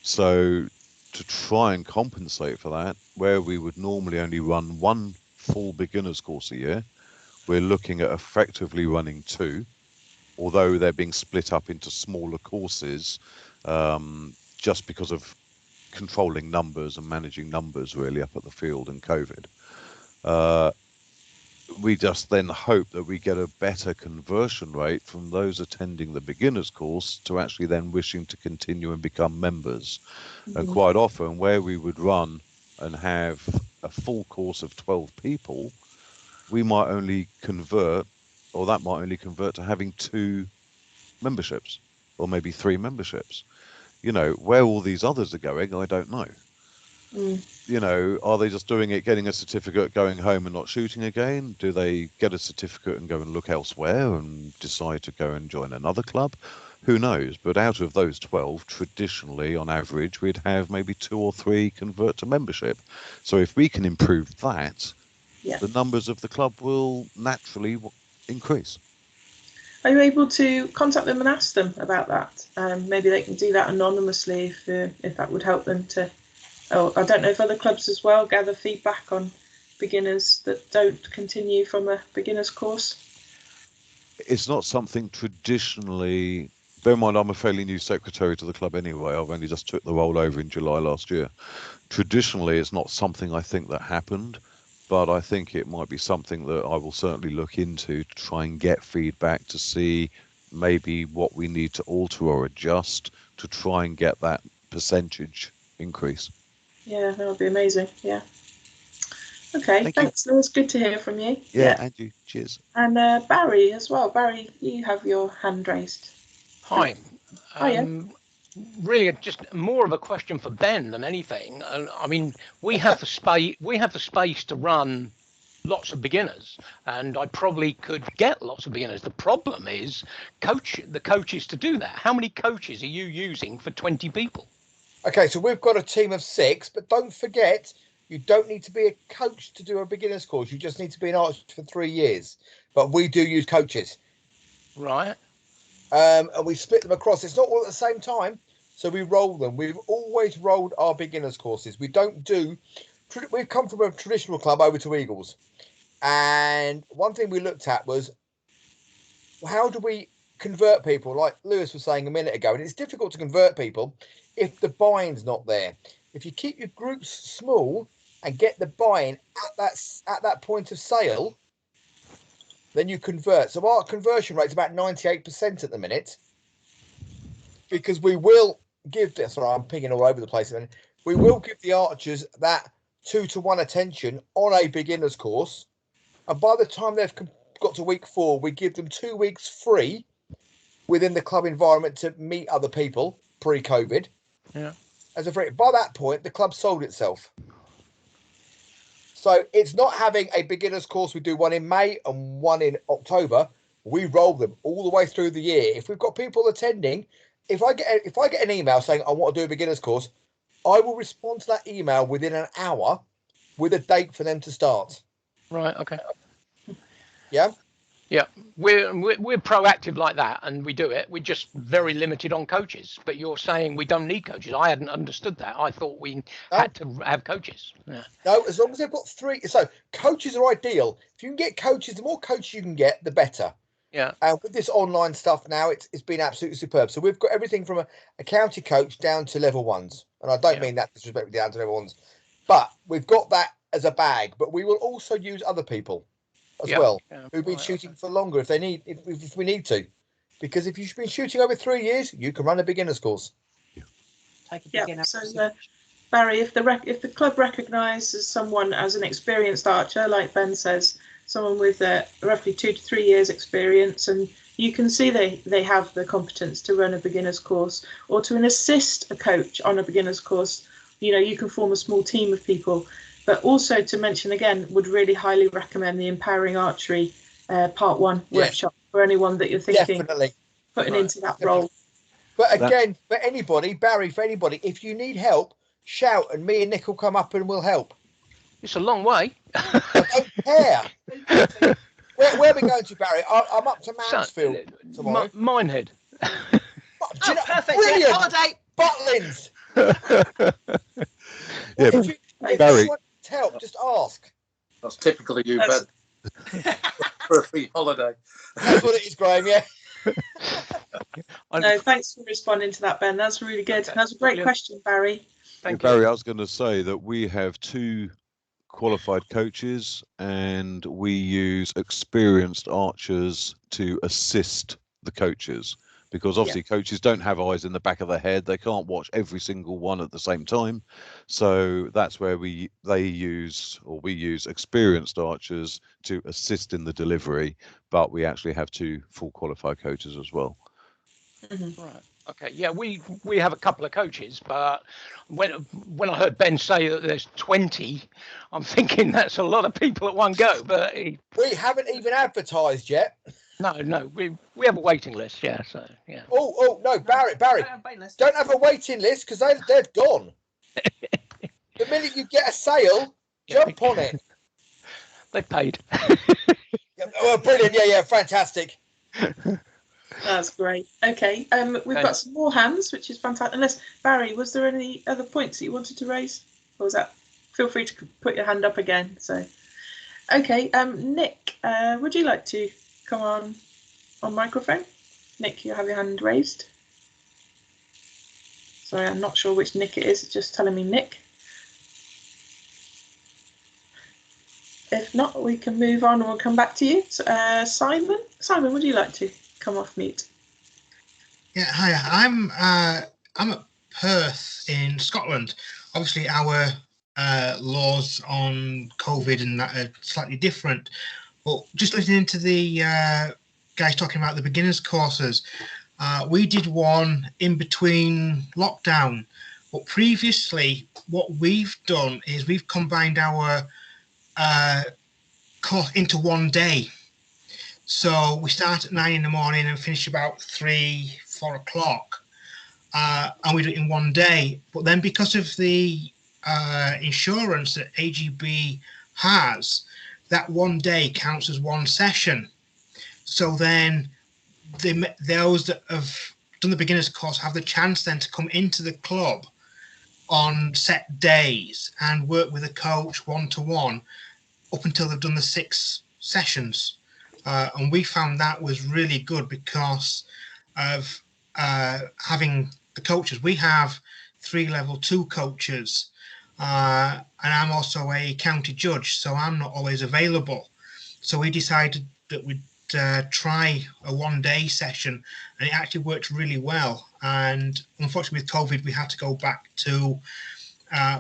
So to try and compensate for that, where we would normally only run one full beginners course a year, we're looking at effectively running two, although they're being split up into smaller courses, just because of controlling numbers and managing numbers really up at the field and COVID. We just then hope that we get a better conversion rate from those attending the beginners course to actually then wishing to continue and become members. And quite often where we would run and have a full course of 12 people, we might only convert, or that might only convert to having 2 memberships or maybe 3 memberships. You know, where all these others are going, I don't know. You know, are they just doing it, getting a certificate, going home and not shooting again? Do they get a certificate and go and look elsewhere and decide to go and join another club? Who knows? But out of those 12, traditionally, on average, we'd have maybe 2 or 3 convert to membership. So if we can improve that, the numbers of the club will naturally increase. Are you able to contact them and ask them about that? Maybe they can do that anonymously if that would help them to. Oh, I don't know if other clubs as well gather feedback on beginners that don't continue from a beginner's course. It's not something traditionally. Bear in mind, I'm a fairly new secretary to the club anyway. I've only just took the role over in July last year. Traditionally, it's not something I think that happened, but I think it might be something that I will certainly look into to try and get feedback to see maybe what we need to alter or adjust to try and get that percentage increase. Yeah, that would be amazing. Yeah. Okay, thanks. It was good to hear from you. Yeah, and you. Cheers. And Barry as well. Barry, you have your hand raised. Hi. Hiya. Really, just more of a question for Ben than anything. I mean, we have the space. We have the space to run lots of beginners, and I probably could get lots of beginners. The problem is the coaches to do that. How many coaches are you using for 20 people? Okay, so we've got a team of 6, but don't forget, you don't need to be a coach to do a beginner's course. You just need to be an archer for 3 years. But we do use coaches. Right. And we split them across. It's not all at the same time, so we roll them. We've always rolled our beginners courses. We don't do. We've come from a traditional club over to Eagles, and one thing we looked at was how do we convert people? Like Lewis was saying a minute ago, and it's difficult to convert people if the buy-in's not there. If you keep your groups small and get the buy-in at that point of sale, then you convert. So our conversion rate is about 98% at the minute, because we will give this. Sorry, I'm pinging all over the place. We will give the archers that 2-to-1 attention on a beginner's course, and by the time they've got to week 4, we give them 2 weeks free within the club environment to meet other people pre-COVID. Yeah. As a free. By that point, the club sold itself. So it's not having a beginner's course. We do one in May and one in October. We roll them all the way through the year. If we've got people attending, if I get an email saying I want to do a beginner's course, I will respond to that email within an hour with a date for them to start. Right. Okay. Yeah. Yeah, we're proactive like that, and we do it. We're just very limited on coaches. But you're saying we don't need coaches. I hadn't understood that. I thought we had to have coaches. Yeah. No, as long as they've got 3. So coaches are ideal. If you can get coaches, the more coaches you can get, the better. Yeah. And with this online stuff now, it's been absolutely superb. So we've got everything from a county coach down to level 1s, and I don't mean that disrespectfully down to level 1s, but we've got that as a bag. But we will also use other people as well, who've been shooting for longer if we need to, because if you've been shooting over 3 years, you can run a beginner's course. So Barry, if the club recognises someone as an experienced archer, like Ben says, someone with roughly 2 to 3 years experience, and you can see they have the competence to run a beginner's course or to assist a coach on a beginner's course, you know, you can form a small team of people. But also to mention again, would really highly recommend the Empowering Archery Part 1 workshop for anyone that you're thinking Definitely. putting Right. into that role. But again, for anybody, Barry, for anybody, if you need help, shout and me and Nick will come up and we'll help. It's a long way. I don't care. Where are we going to, Barry? I'm up to Mansfield tomorrow. Minehead. Do Oh, you know, perfect. brilliant. Holiday. Butlins. Yeah, If Barry. you want help, just ask. That's typical of you, That's- Ben. For a free holiday. That's what it is, Graham, yeah. No, thanks for responding to that, Ben. That's really good. That's a great Brilliant. question, Barry. Thank Barry, you. I was going to say that we have 2 qualified coaches and we use experienced archers to assist the coaches, because obviously coaches don't have eyes in the back of their head. They can't watch every single one at the same time. So that's where we use experienced archers to assist in the delivery, but we actually have 2 full qualified coaches as well. Right. Okay. Yeah, we have a couple of coaches, but when I heard Ben say that there's 20, I'm thinking that's a lot of people at one go. But We haven't even advertised yet. no, we have a waiting list. Yeah. So yeah. Oh, no, Barry, don't have a waiting list because they're gone. The minute you get a sale, jump on it. They paid. Oh, brilliant. Yeah, fantastic. That's great. Okay, we've got some more hands, which is fantastic. Unless, Barry, was there any other points that you wanted to raise? Or was that, feel free to put your hand up again. So, okay, Nick, would you like to come on microphone? Nick, you have your hand raised. Sorry, I'm not sure which Nick it is. It's just telling me Nick. If not, we can move on and we'll come back to you. So, Simon, would you like to come off mute? Yeah, hi. I'm at Perth in Scotland. Obviously, our laws on COVID and that are slightly different. But just listening to the guys talking about the beginners courses, we did one in between lockdown. But previously, what we've done is we've combined our course into one day. So we start at 9 in the morning and finish about 3-4 o'clock, and we do it in one day. But then because of the insurance that AGB has, that one day counts as one session. So then those that have done the beginners course have the chance then to come into the club on set days and work with a coach one-to-one up until they've done the 6 sessions. And we found that was really good because of having the coaches. We have 3 level 2 coaches, and I'm also a county judge, so I'm not always available. So we decided that we'd try a one-day session, and it actually worked really well. And unfortunately with COVID, we had to go back to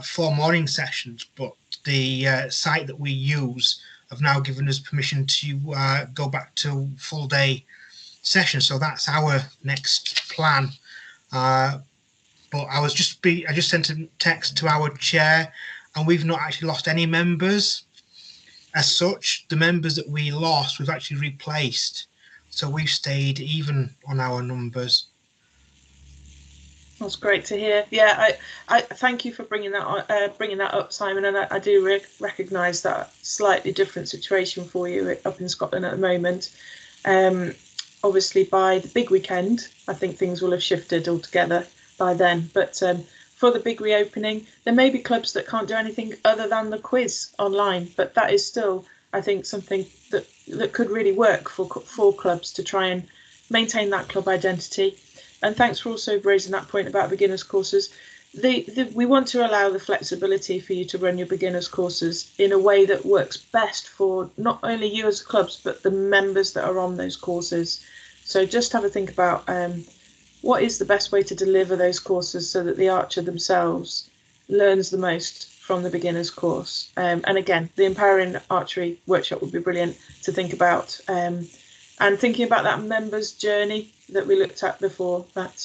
4 morning sessions, but the site that we use have now given us permission to go back to full day session. So that's our next plan. But I just sent a text to our chair, and we've not actually lost any members as such. The members that we lost, we've actually replaced. So we've stayed even on our numbers. That's great to hear. Yeah, I thank you for bringing that up, Simon. And I do recognise that slightly different situation for you up in Scotland at the moment. Obviously, by the big weekend, I think things will have shifted altogether by then. But for the big reopening, there may be clubs that can't do anything other than the quiz online. But that is still, I think, something that could really work for clubs to try and maintain that club identity. And thanks for also raising that point about beginners courses. We want to allow the flexibility for you to run your beginners courses in a way that works best for not only you as clubs, but the members that are on those courses. So just have a think about what is the best way to deliver those courses so that the archer themselves learns the most from the beginners course. And again, the Empowering Archery workshop would be brilliant to think about. And thinking about that members' journey that we looked at before, that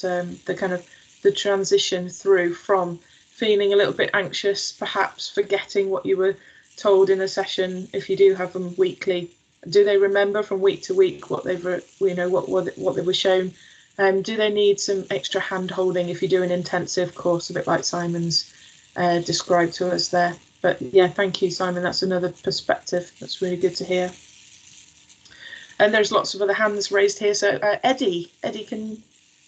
the kind of the transition through from feeling a little bit anxious, perhaps forgetting what you were told in a session, if you do have them weekly, do they remember from week to week what they've, what they were shown? Do they need some extra hand holding if you do an intensive course, a bit like Simon's described to us there? But yeah, thank you, Simon. That's another perspective. That's really good to hear. And there's lots of other hands raised here. So Eddie,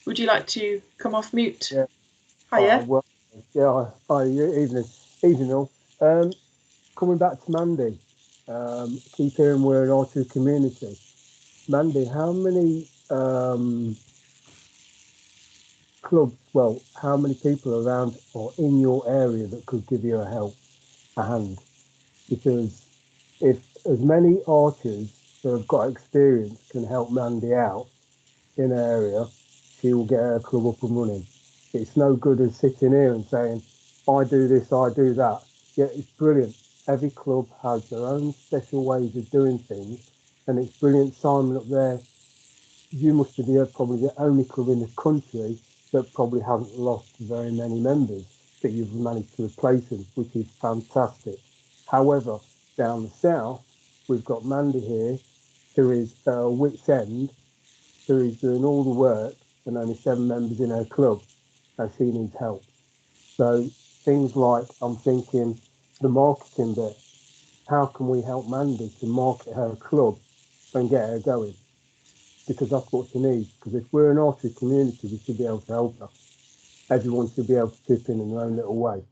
would you like to come off mute? Yeah. Hiya. Well, yeah. Hi. Evening all. Coming back to Monday. Keep hearing we're an R2 community. Monday, how many clubs? Well, how many people around or in your area that could give you a hand? Because if as many archers that have got experience can help Mandy out in an area, she will get her club up and running. It's no good as sitting here and saying, I do this, I do that. Yeah, it's brilliant. Every club has their own special ways of doing things, and it's brilliant. Simon up there, you must be probably the only club in the country that probably hasn't lost very many members, that you've managed to replace them, which is fantastic. However, down the south, we've got Mandy here, who is wit's end, who is doing all the work, and only 7 members in her club, and she needs help. So things like, I'm thinking, the marketing bit. How can we help Mandy to market her club and get her going? Because that's what she needs. Because if we're an archery community, we should be able to help her. Everyone should be able to chip in their own little way.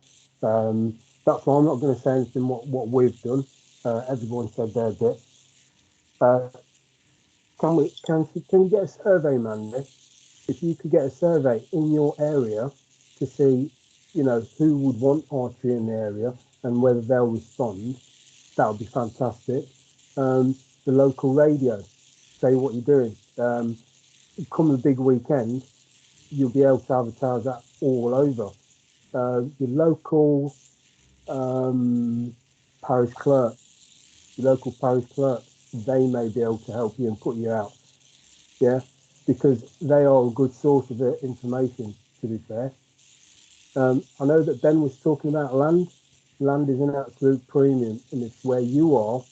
That's why I'm not going to say anything what we've done. Everyone said their bit. Can you get a survey, Mandy? If you could get a survey in your area to see, who would want archery in the area and whether they'll respond, that would be fantastic. The local radio, say what you're doing. Come the big weekend, you'll be able to advertise that all over. Your local parish clerk, they may be able to help you and put you out. Yeah, because they are a good source of information, to be fair. I know that Ben was talking about land. Land is an absolute premium, and it's where you are.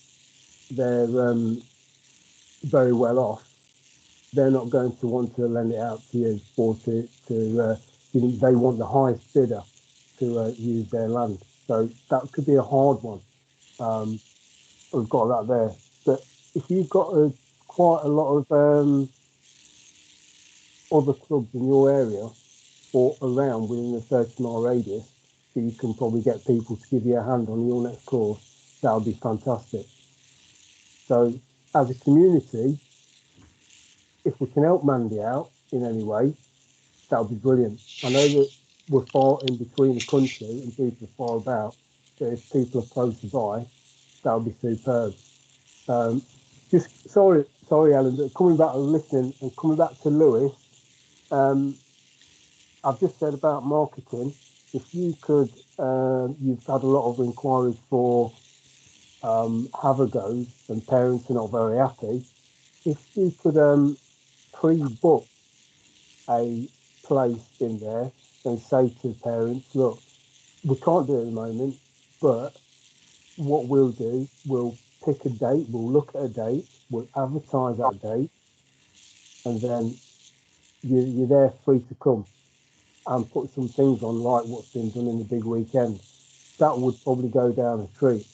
They're very well off. They're not going to want to lend it out to you, or they want the highest bidder to use their land. So that could be a hard one. We've got that there. But if you've got quite a lot of other clubs in your area or around within a 30-mile radius, that you can probably get people to give you a hand on your next course, that would be fantastic. So as a community, if we can help Mandy out in any way, that would be brilliant. I know that we're far in between the country and people are far about, but if people are close by, that would be superb. Just sorry, Alan, but coming back and listening and coming back to Lewis, I've just said about marketing. If you could, you've had a lot of inquiries for have-a-goes and parents are not very happy. If you could pre-book a place in there and say to the parents, look, we can't do it at the moment, but what we'll do, we'll pick a date, we'll look at a date, we'll advertise that date, and then you're there free to come and put some things on like what's been done in the big weekend. That would probably go down a treat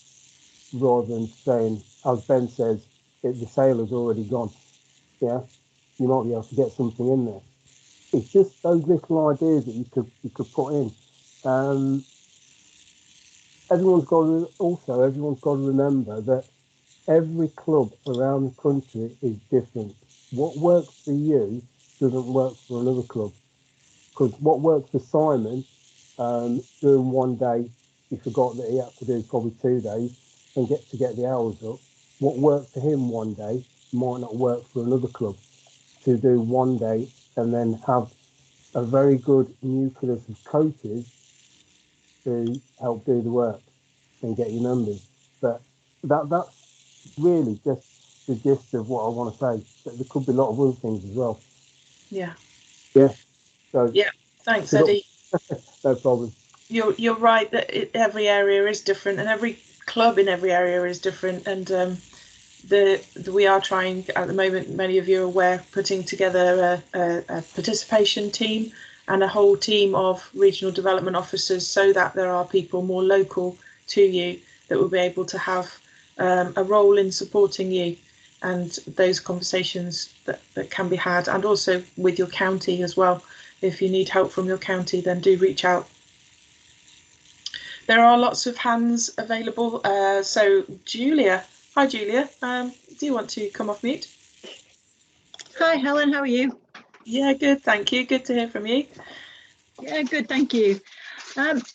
rather than saying, as Ben says, the sale has already gone. Yeah, you might be able to get something in there. It's just those little ideas that you could put in. Everyone's got to remember that every club around the country is different. What works for you doesn't work for another club. Because what works for Simon, doing one day, he forgot that he had to do probably 2 days and get the hours up. What worked for him one day might not work for another club to do one day and then have a very good nucleus of coaches to help do the work and get your numbers. But that's really just the gist of what I want to say. But there could be a lot of other things as well. Yeah. Yeah. So yeah. Thanks, Eddie. No problem. you're right that every area is different, and every club in every area is different, and we are trying at the moment, many of you are aware, putting together a participation team and a whole team of regional development officers, so that there are people more local to you that will be able to have a role in supporting you, and those conversations that can be had, and also with your county as well. If you need help from your county, then do reach out. There are lots of hands available. So Julia, hi Julia, do you want to come off mute? Hi Helen, how are you? Yeah, good, thank you. Good to hear from you. Yeah, good, thank you.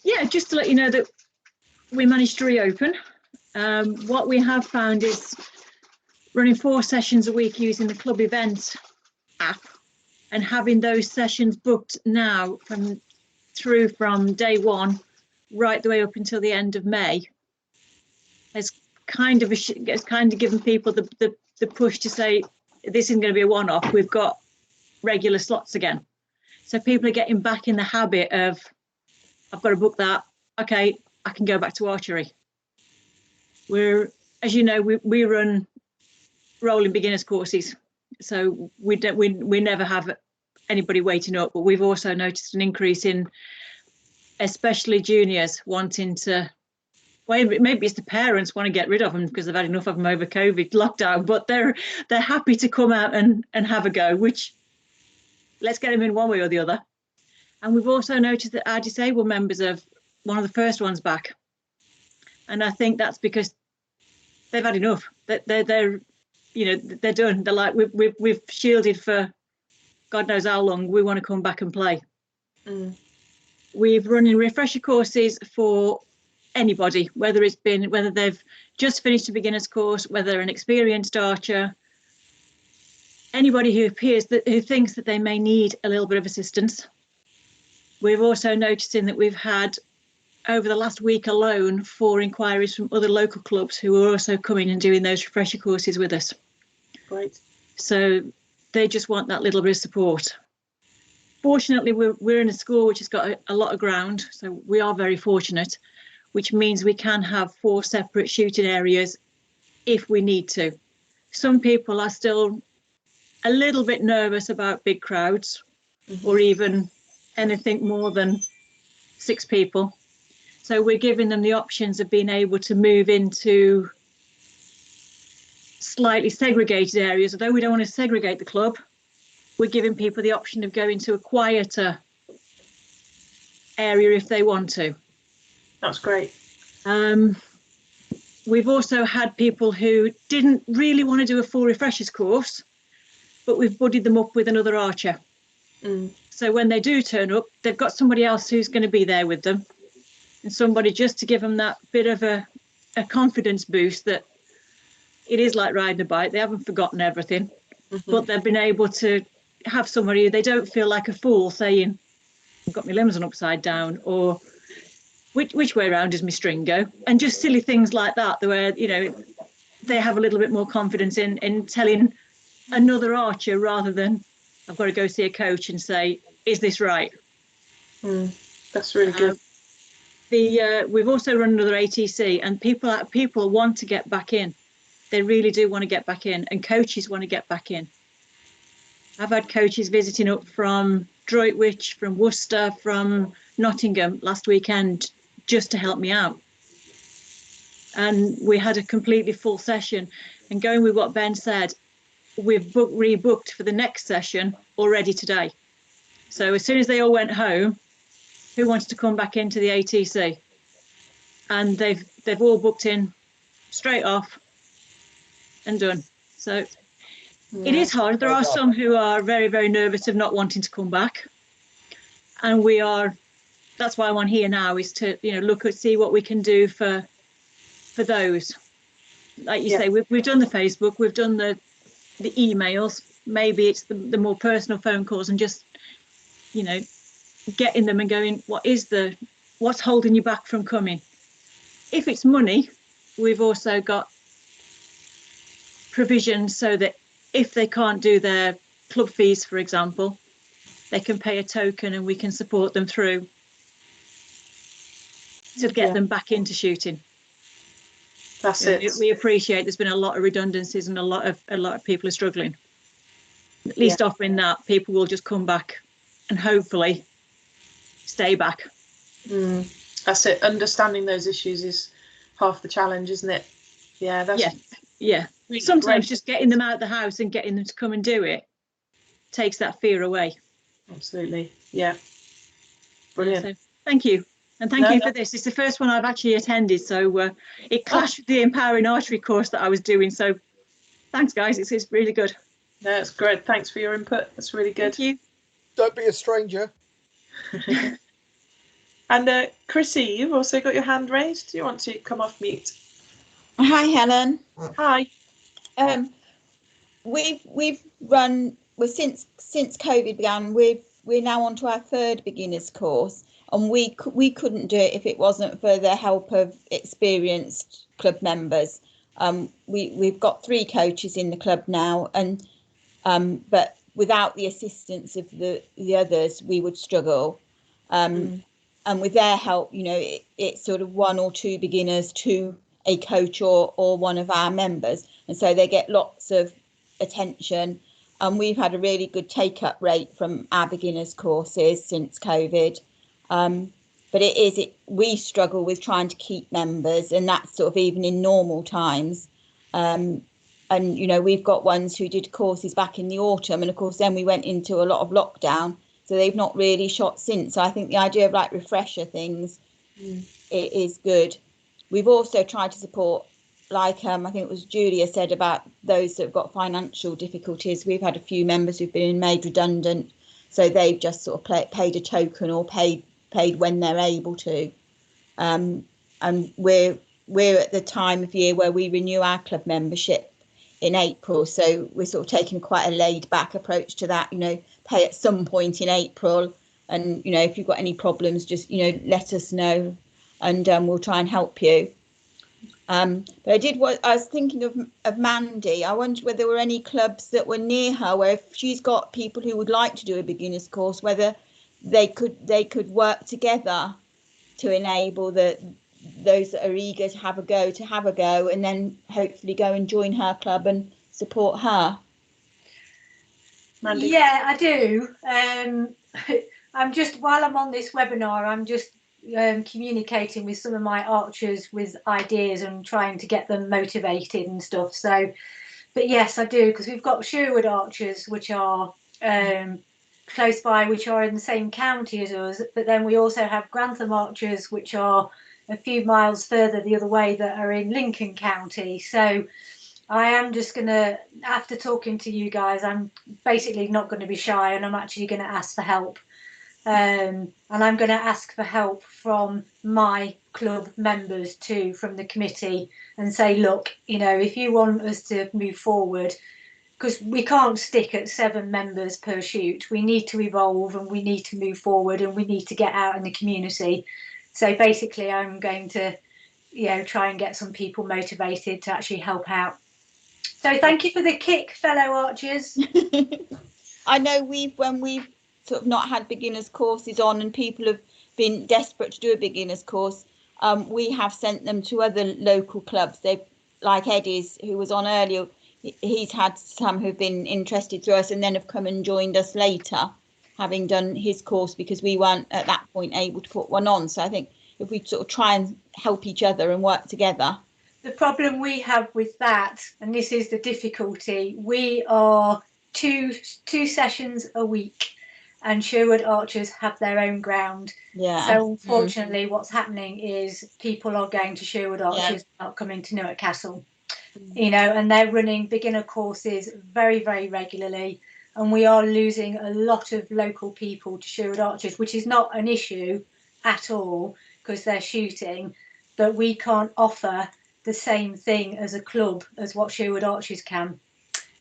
Yeah, just to let you know that we managed to reopen. What we have found is running 4 sessions a week using the club event app, and having those sessions booked now from day one right the way up until the end of May has kind of given people the push to say, this isn't going to be a one-off, we've got regular slots again. So people are getting back in the habit of, I've got to book that, okay, I can go back to archery. As you know, we run rolling beginners courses, so we never have anybody waiting up, but we've also noticed an increase in especially juniors wanting to, well, maybe it's the parents want to get rid of them because they've had enough of them over COVID lockdown, but they're happy to come out and have a go, which, let's get them in one way or the other. And we've also noticed that our disabled members are one of the first ones back, and I think that's because they've had enough. They're done. They're like, we've shielded for God knows how long. We want to come back and play. We've run in refresher courses for anybody, whether they've just finished a beginner's course, whether an experienced archer, anybody who thinks that they may need a little bit of assistance. We've also noticing that we've had, over the last week alone, 4 inquiries from other local clubs who are also coming and doing those refresher courses with us. Great. So they just want that little bit of support. Fortunately, we're in a school which has got a lot of ground, so we are very fortunate, which means we can have 4 separate shooting areas if we need to. Some people are still a little bit nervous about big crowds, or even anything more than 6 people. So we're giving them the options of being able to move into slightly segregated areas. Although we don't want to segregate the club, we're giving people the option of going to a quieter area if they want to. That's great. We've also had people who didn't really want to do a full refreshers course, but we've buddied them up with another archer. So when they do turn up, they've got somebody else who's going to be there with them, and somebody just to give them that bit of a confidence boost that it is like riding a bike. They haven't forgotten everything, but they've been able to have somebody, they don't feel like a fool saying, I've got my limbs on upside down, or which way around does my string go? And just silly things like that, where, they have a little bit more confidence in telling another archer rather than, I've got to go see a coach and say, is this right? That's really good. We've also run another ATC, and people want to get back in. They really do want to get back in, and coaches want to get back in. I've had coaches visiting up from Droitwich, from Worcester, from Nottingham last weekend just to help me out. And we had a completely full session. And going with what Ben said, we've rebooked for the next session already today. So as soon as they all went home, who wants to come back into the ATC? And they've all booked in straight off and done. So it is hard. There are some who are very, very nervous of not wanting to come back. And that's why I'm on here now, is to, look at, see what we can do for those. Like you say, we've done the Facebook, we've done the emails. Maybe it's the more personal phone calls, and just, getting them and going, what's holding you back from coming? If it's money, we've also got provisions so that if they can't do their club fees, for example, they can pay a token and we can support them through to get them back into shooting. That's You know, it. we appreciate there's been a lot of redundancies and a lot of people are struggling. At least offering that, people will just come back and hopefully stay back. That's it. Understanding those issues is half the challenge, isn't it? Yeah, that's really Sometimes great. just getting them out of the house and getting them to come and do it takes that fear away. Absolutely. Yeah. Brilliant. So, thank you. And thank you for this. It's the first one I've actually attended, so it clashed with the empowering archery course that I was doing. So thanks, guys. It's really good. No, it's great. Thanks for your input. That's really good. Thank you. Don't be a stranger. And Chrissy, you've also got your hand raised. Do you want to come off mute? Hi, Helen. Hi. We've run since COVID began. We're now on to our third beginners course, and we couldn't do it if it wasn't for the help of experienced club members. We've got 3 coaches in the club now, and but without the assistance of the others, we would struggle. And with their help, you know, it's sort of 1 or 2 beginners to a coach or one of our members, and so they get lots of attention. And we've had a really good take-up rate from our beginners courses since COVID. But we struggle with trying to keep members, and that's sort of even in normal times. And you know, we've got ones who did courses back in the autumn, and of course then we went into a lot of lockdown, so they've not really shot since. So I think the idea of like refresher things it is good. We've also tried to support, like I think it was Julia said about those that have got financial difficulties. We've had a few members who've been made redundant, so they've just sort of paid a token or paid when they're able to. And we're at the time of year where we renew our club membership in April, so we're sort of taking quite a laid back approach to that. You know, pay at some point in April, and you know, if you've got any problems, just let us know, and we'll try and help you. But I was thinking of Mandy. I wondered whether there were any clubs that were near her where if she's got people who would like to do a beginner's course, whether they could work together to enable those that are eager to have a go, and then hopefully go and join her club and support her. Mandy? Yeah, I do. I'm just, while I'm on this webinar, I'm just communicating with some of my archers with ideas and trying to get them motivated and stuff. So, but yes, I do, because we've got Sherwood archers, which are close by, which are in the same county as us, but then we also have Grantham archers, which are a few miles further the other way, that are in Lincoln County. So I am just going to, after talking to you guys, I'm basically not going to be shy, and I'm actually going to ask for help. And I'm going to ask for help from my club members too, from the committee, and say, look, if you want us to move forward, because we can't stick at 7 members per shoot, we need to evolve and we need to move forward and we need to get out in the community. So basically I'm going to try and get some people motivated to actually help out. So thank you for the kick, fellow archers. I know when we've sort of not had beginners courses on and people have been desperate to do a beginners course, we have sent them to other local clubs. They've, like Eddie's, who was on earlier, he's had some who've been interested through us and then have come and joined us later, having done his course, because we weren't at that point able to put one on. So I think if we sort of try and help each other and work together. The problem we have with that, and this is the difficulty, we are two sessions a week, and Sherwood archers have their own ground. Yeah. So unfortunately, what's happening is people are going to Sherwood archers, not coming to Newark Castle. And they're running beginner courses very, very regularly, and we are losing a lot of local people to Sherwood archers, which is not an issue at all because they're shooting, but we can't offer the same thing as a club as what Sherwood archers can.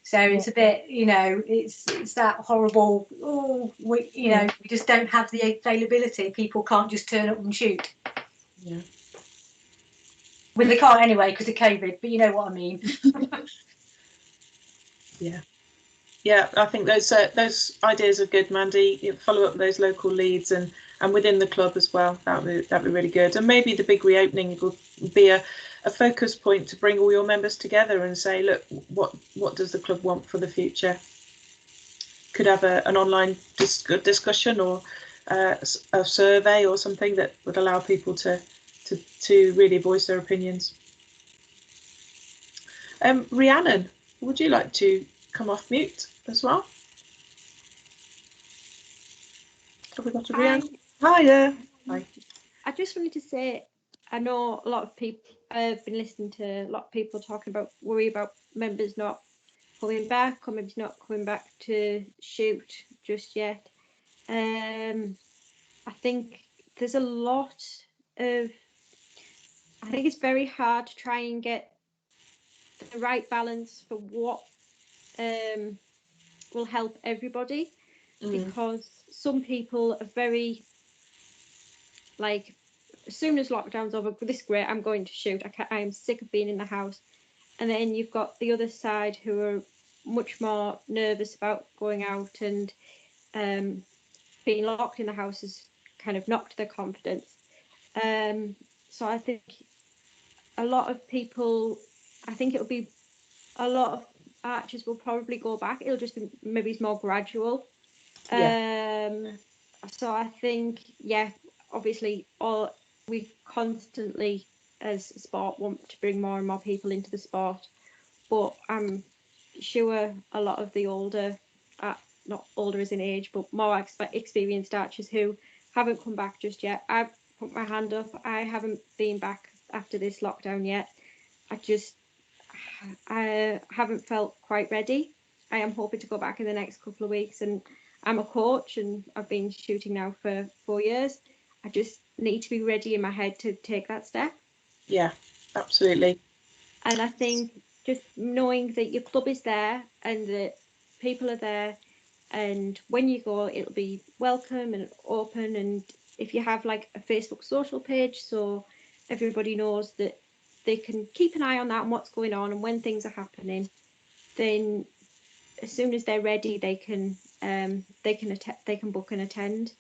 So it's a bit, it's that horrible, we just don't have the availability. People can't just turn up and shoot. Yeah. Well, they can't anyway because of COVID, but you know what I mean. Yeah, I think those ideas are good, Mandy. You follow up those local leads, and and within the club as well. That'd be really good. And maybe the big reopening will be a focus point to bring all your members together and say, look, what does the club want for the future? Could have an online discussion or a survey or something that would allow people to really voice their opinions. Rhiannon, would you like to come off mute as well? Have we got a Rhiannon? Hi there. Hi. I just wanted to say, I know a lot of people, I've been listening to a lot of people talking about worry about members not coming back or maybe not coming back to shoot just yet. I think there's a lot of, I think it's very hard to try and get the right balance for what will help everybody, because some people are very like, as soon as lockdown's over, this is great, I'm going to shoot, I am sick of being in the house. And then you've got the other side who are much more nervous about going out, and being locked in the house has kind of knocked their confidence. So I think a lot of people, I think it'll be, a lot of archers will probably go back. It'll just be maybe more gradual. So I think, yeah, obviously we constantly as a sport want to bring more and more people into the sport, but I'm sure a lot of the older, not older as in age, but more experienced archers who haven't come back just yet. I've put my hand up. I haven't been back after this lockdown yet. I haven't felt quite ready. I am hoping to go back in the next couple of weeks, and I'm a coach and I've been shooting now for 4 years. I just need to be ready in my head to take that step. Yeah, absolutely. And I think just knowing that your club is there and that people are there, and when you go, it'll be welcome and open. And if you have like a Facebook social page, so everybody knows that they can keep an eye on that and what's going on, and when things are happening, then as soon as they're ready, they can book and attend.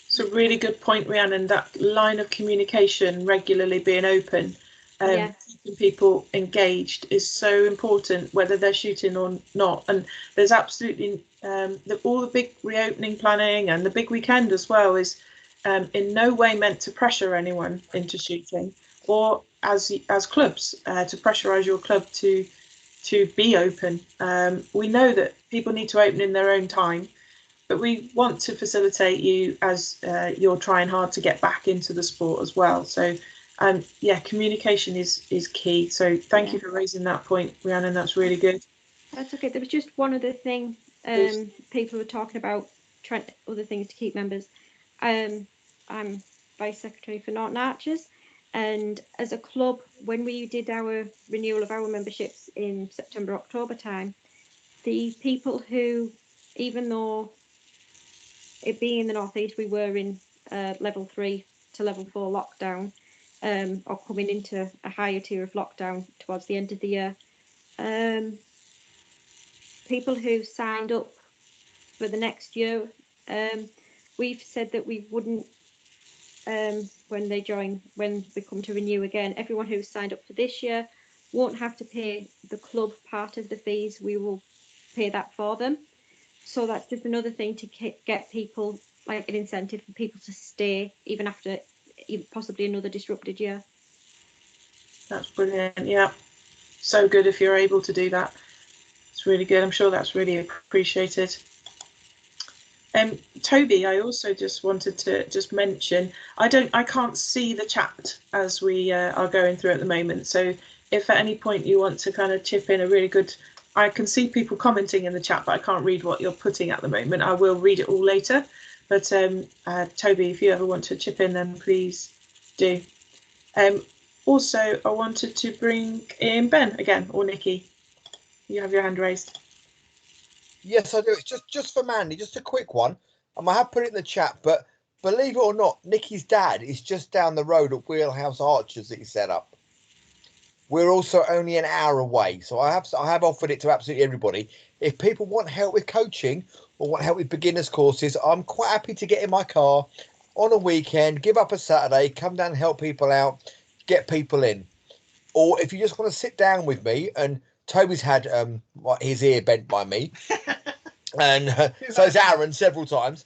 It's a really good point, Rhiannon, that line of communication regularly being open, keeping people engaged is so important, whether they're shooting or not. And there's absolutely all the big reopening planning and the big weekend as well is in no way meant to pressure anyone into shooting, or as clubs to pressurise your club to be open. We know that people need to open in their own time, but we want to facilitate you as you're trying hard to get back into the sport as well. So yeah, communication is key. So thank you for raising that point, Rhiannon. That's really good. That's okay. There was just one other thing. People were talking about trying other things to keep members. I'm Vice Secretary for Norton Archers, and as a club, when we did our renewal of our memberships in September, October time, the people who, even though it being in the northeast, we were in level 3 to level 4 lockdown, or coming into a higher tier of lockdown towards the end of the year. People who signed up for the next year, we've said that we wouldn't, when we come to renew again, everyone who's signed up for this year won't have to pay the club part of the fees. We will pay that for them. So that's just another thing to get people, like an incentive for people to stay even after possibly another disrupted year. That's brilliant. Yeah, so good if you're able to do that. It's really good. I'm sure that's really appreciated. Toby, I also just wanted to just mention, I can't see the chat as we are going through at the moment. So if at any point you want to kind of chip in a really good, I can see people commenting in the chat, but I can't read what you're putting at the moment. I will read it all later. But Toby, if you ever want to chip in, then please do. Also, I wanted to bring in Ben again, or Nikki. You have your hand raised. Yes, I do. It's just for Mandy, just a quick one. I have put it in the chat, but believe it or not, Nikki's dad is just down the road at Wheelhouse Archers that he set up. we're also only an hour away. So I have offered it to absolutely everybody. If people want help with coaching or want help with beginners courses, I'm quite happy to get in my car on a weekend, give up a Saturday, come down and help people out, get people in. Or if you just want to sit down with me, and Toby's had his ear bent by me, and so has Aaron several times.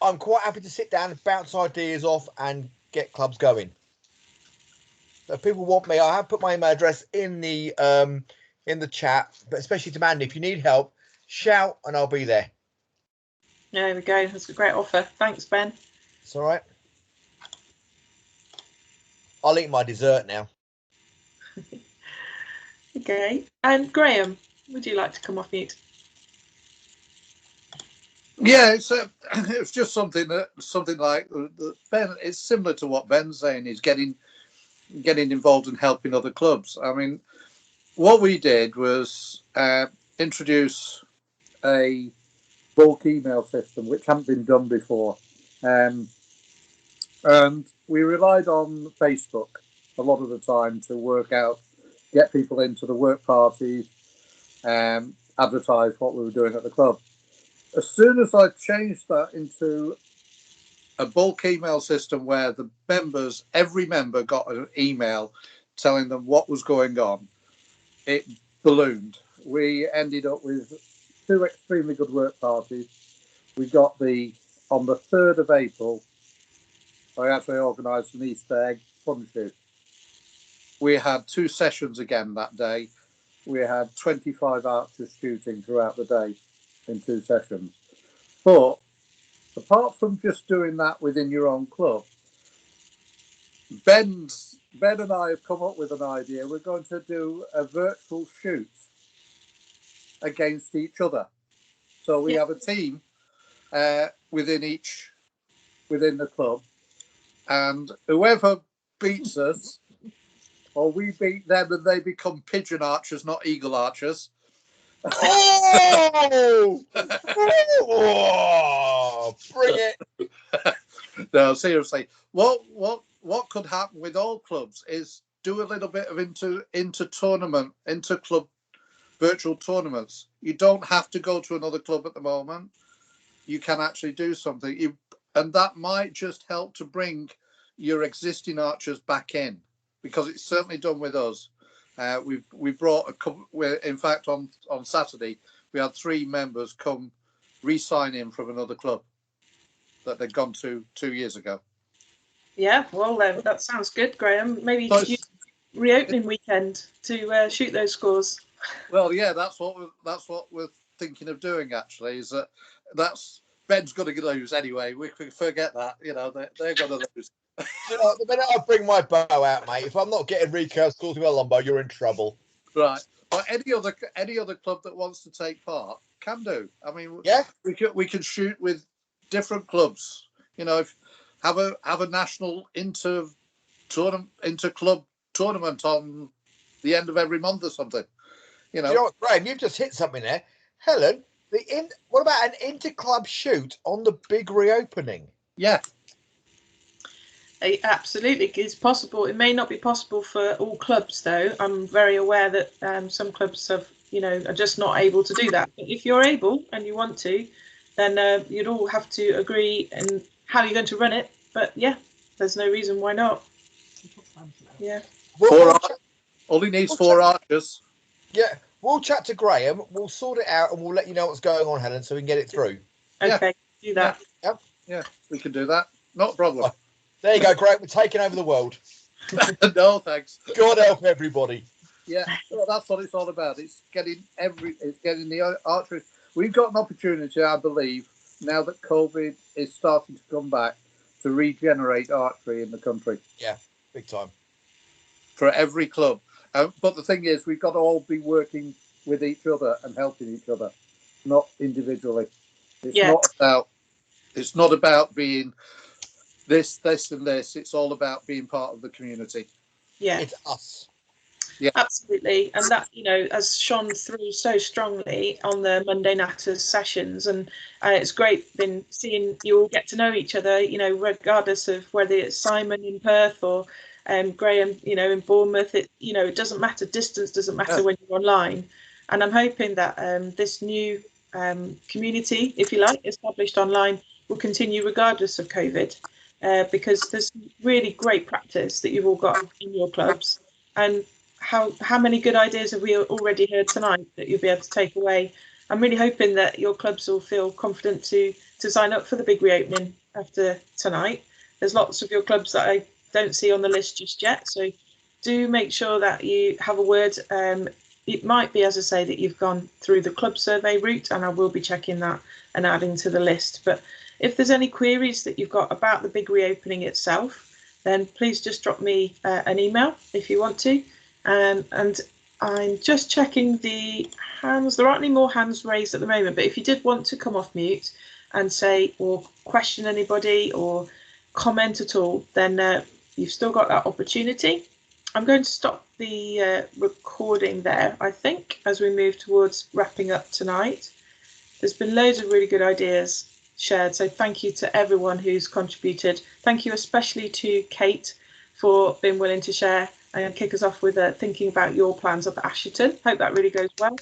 I'm quite happy to sit down and bounce ideas off and get clubs going. So if people want me, I have put my email address in the chat, but especially to Mandy, if you need help, shout and I'll be there. There we go. That's a great offer. Thanks, Ben. It's all right. I'll eat my dessert now. Okay. And Graham, would you like to come off mute? Yeah, it's just something like Ben. It's similar to what Ben's saying. Is getting involved and helping other clubs. I mean, what we did was introduce a bulk email system, which hadn't been done before, and we relied on Facebook a lot of the time to get people into the work parties, advertise what we were doing at the club. As soon as I changed that into a bulk email system where the members, every member got an email telling them what was going on, it ballooned. We ended up with 2 extremely good work parties. We got on the 3rd of April, I actually organised an Easter egg fun shoot. We had 2 sessions again that day. We had 25 archers shooting throughout the day in 2 sessions. But apart from just doing that within your own club, Ben and I have come up with an idea. We're going to do a virtual shoot against each other. So we have a team within the club, and whoever beats us, or we beat them, and they become pigeon archers, not eagle archers. Oh! Oh, bring it! No, seriously. What could happen with all clubs is do a little bit of inter-club virtual tournaments. You don't have to go to another club at the moment. You can actually do something, and that might just help to bring your existing archers back in, because it's certainly done with us. We brought a couple. In fact, on Saturday we had 3 members come re-sign in from another club that they'd gone to 2 years ago. Yeah, well, that sounds good, Graham. Maybe you could use reopening weekend to shoot those scores. Well, yeah, that's what we're thinking of doing. Actually, is that's Ben's going to lose anyway. We can forget that. You know, they're going to lose. You know, the minute I bring my bow out, mate, if I'm not getting recurve schools with a longbow, you're in trouble. Right. But any other club that wants to take part can do. I mean, yeah, we can shoot with different clubs. You know, have a national inter-club tournament on the end of every month or something. You know what, Graham? You've just hit something there, Helen. What about an inter-club shoot on the big reopening? Yeah. Absolutely, it's possible. It may not be possible for all clubs, though. I'm very aware that some clubs are just not able to do that. But if you're able and you want to, then you'd all have to agree on how you're going to run it. But yeah, there's no reason why not. Yeah. Only needs 4 archers. Yeah, we'll chat to Graham. We'll sort it out, and we'll let you know what's going on, Helen, so we can get it through. Okay, do that. Yeah, we can do that. Not a problem. Oh, there you go, Graham. We're taking over the world. No, thanks. God help everybody. Yeah, well, that's what it's all about. It's getting the archery. We've got an opportunity, I believe, now that COVID is starting to come back, to regenerate archery in the country. Yeah, big time. For every club. But the thing is, we've got to all be working with each other and helping each other, not individually. It's not about being this, and this. It's all about being part of the community. Yeah, it's us. Yeah, absolutely, and that has shone through so strongly on the Monday Natters sessions, and it's great been seeing you all get to know each other. Regardless of whether it's Simon in Perth or Graham, in Bournemouth. It doesn't matter. Distance doesn't matter when you're online. And I'm hoping that this new community, if you like, established online, will continue regardless of COVID, because there's really great practice that you've all got in your clubs. And how many good ideas have we already heard tonight that you'll be able to take away? I'm really hoping that your clubs will feel confident to sign up for the big reopening after tonight. There's lots of your clubs that I don't see on the list just yet, so do make sure that you have a word. It might be, as I say, that you've gone through the club survey route, and I will be checking that and adding to the list. But if there's any queries that you've got about the big reopening itself, then please just drop me an email if you want to. And I'm just checking the hands. There aren't any more hands raised at the moment, but if you did want to come off mute and say or question anybody or comment at all, then you've still got that opportunity. I'm going to stop the recording there, I think, as we move towards wrapping up tonight. There's been loads of really good ideas shared, so thank you to everyone who's contributed. Thank you especially to Kate for being willing to share and kick us off with thinking about your plans up at Ashton. Hope that really goes well.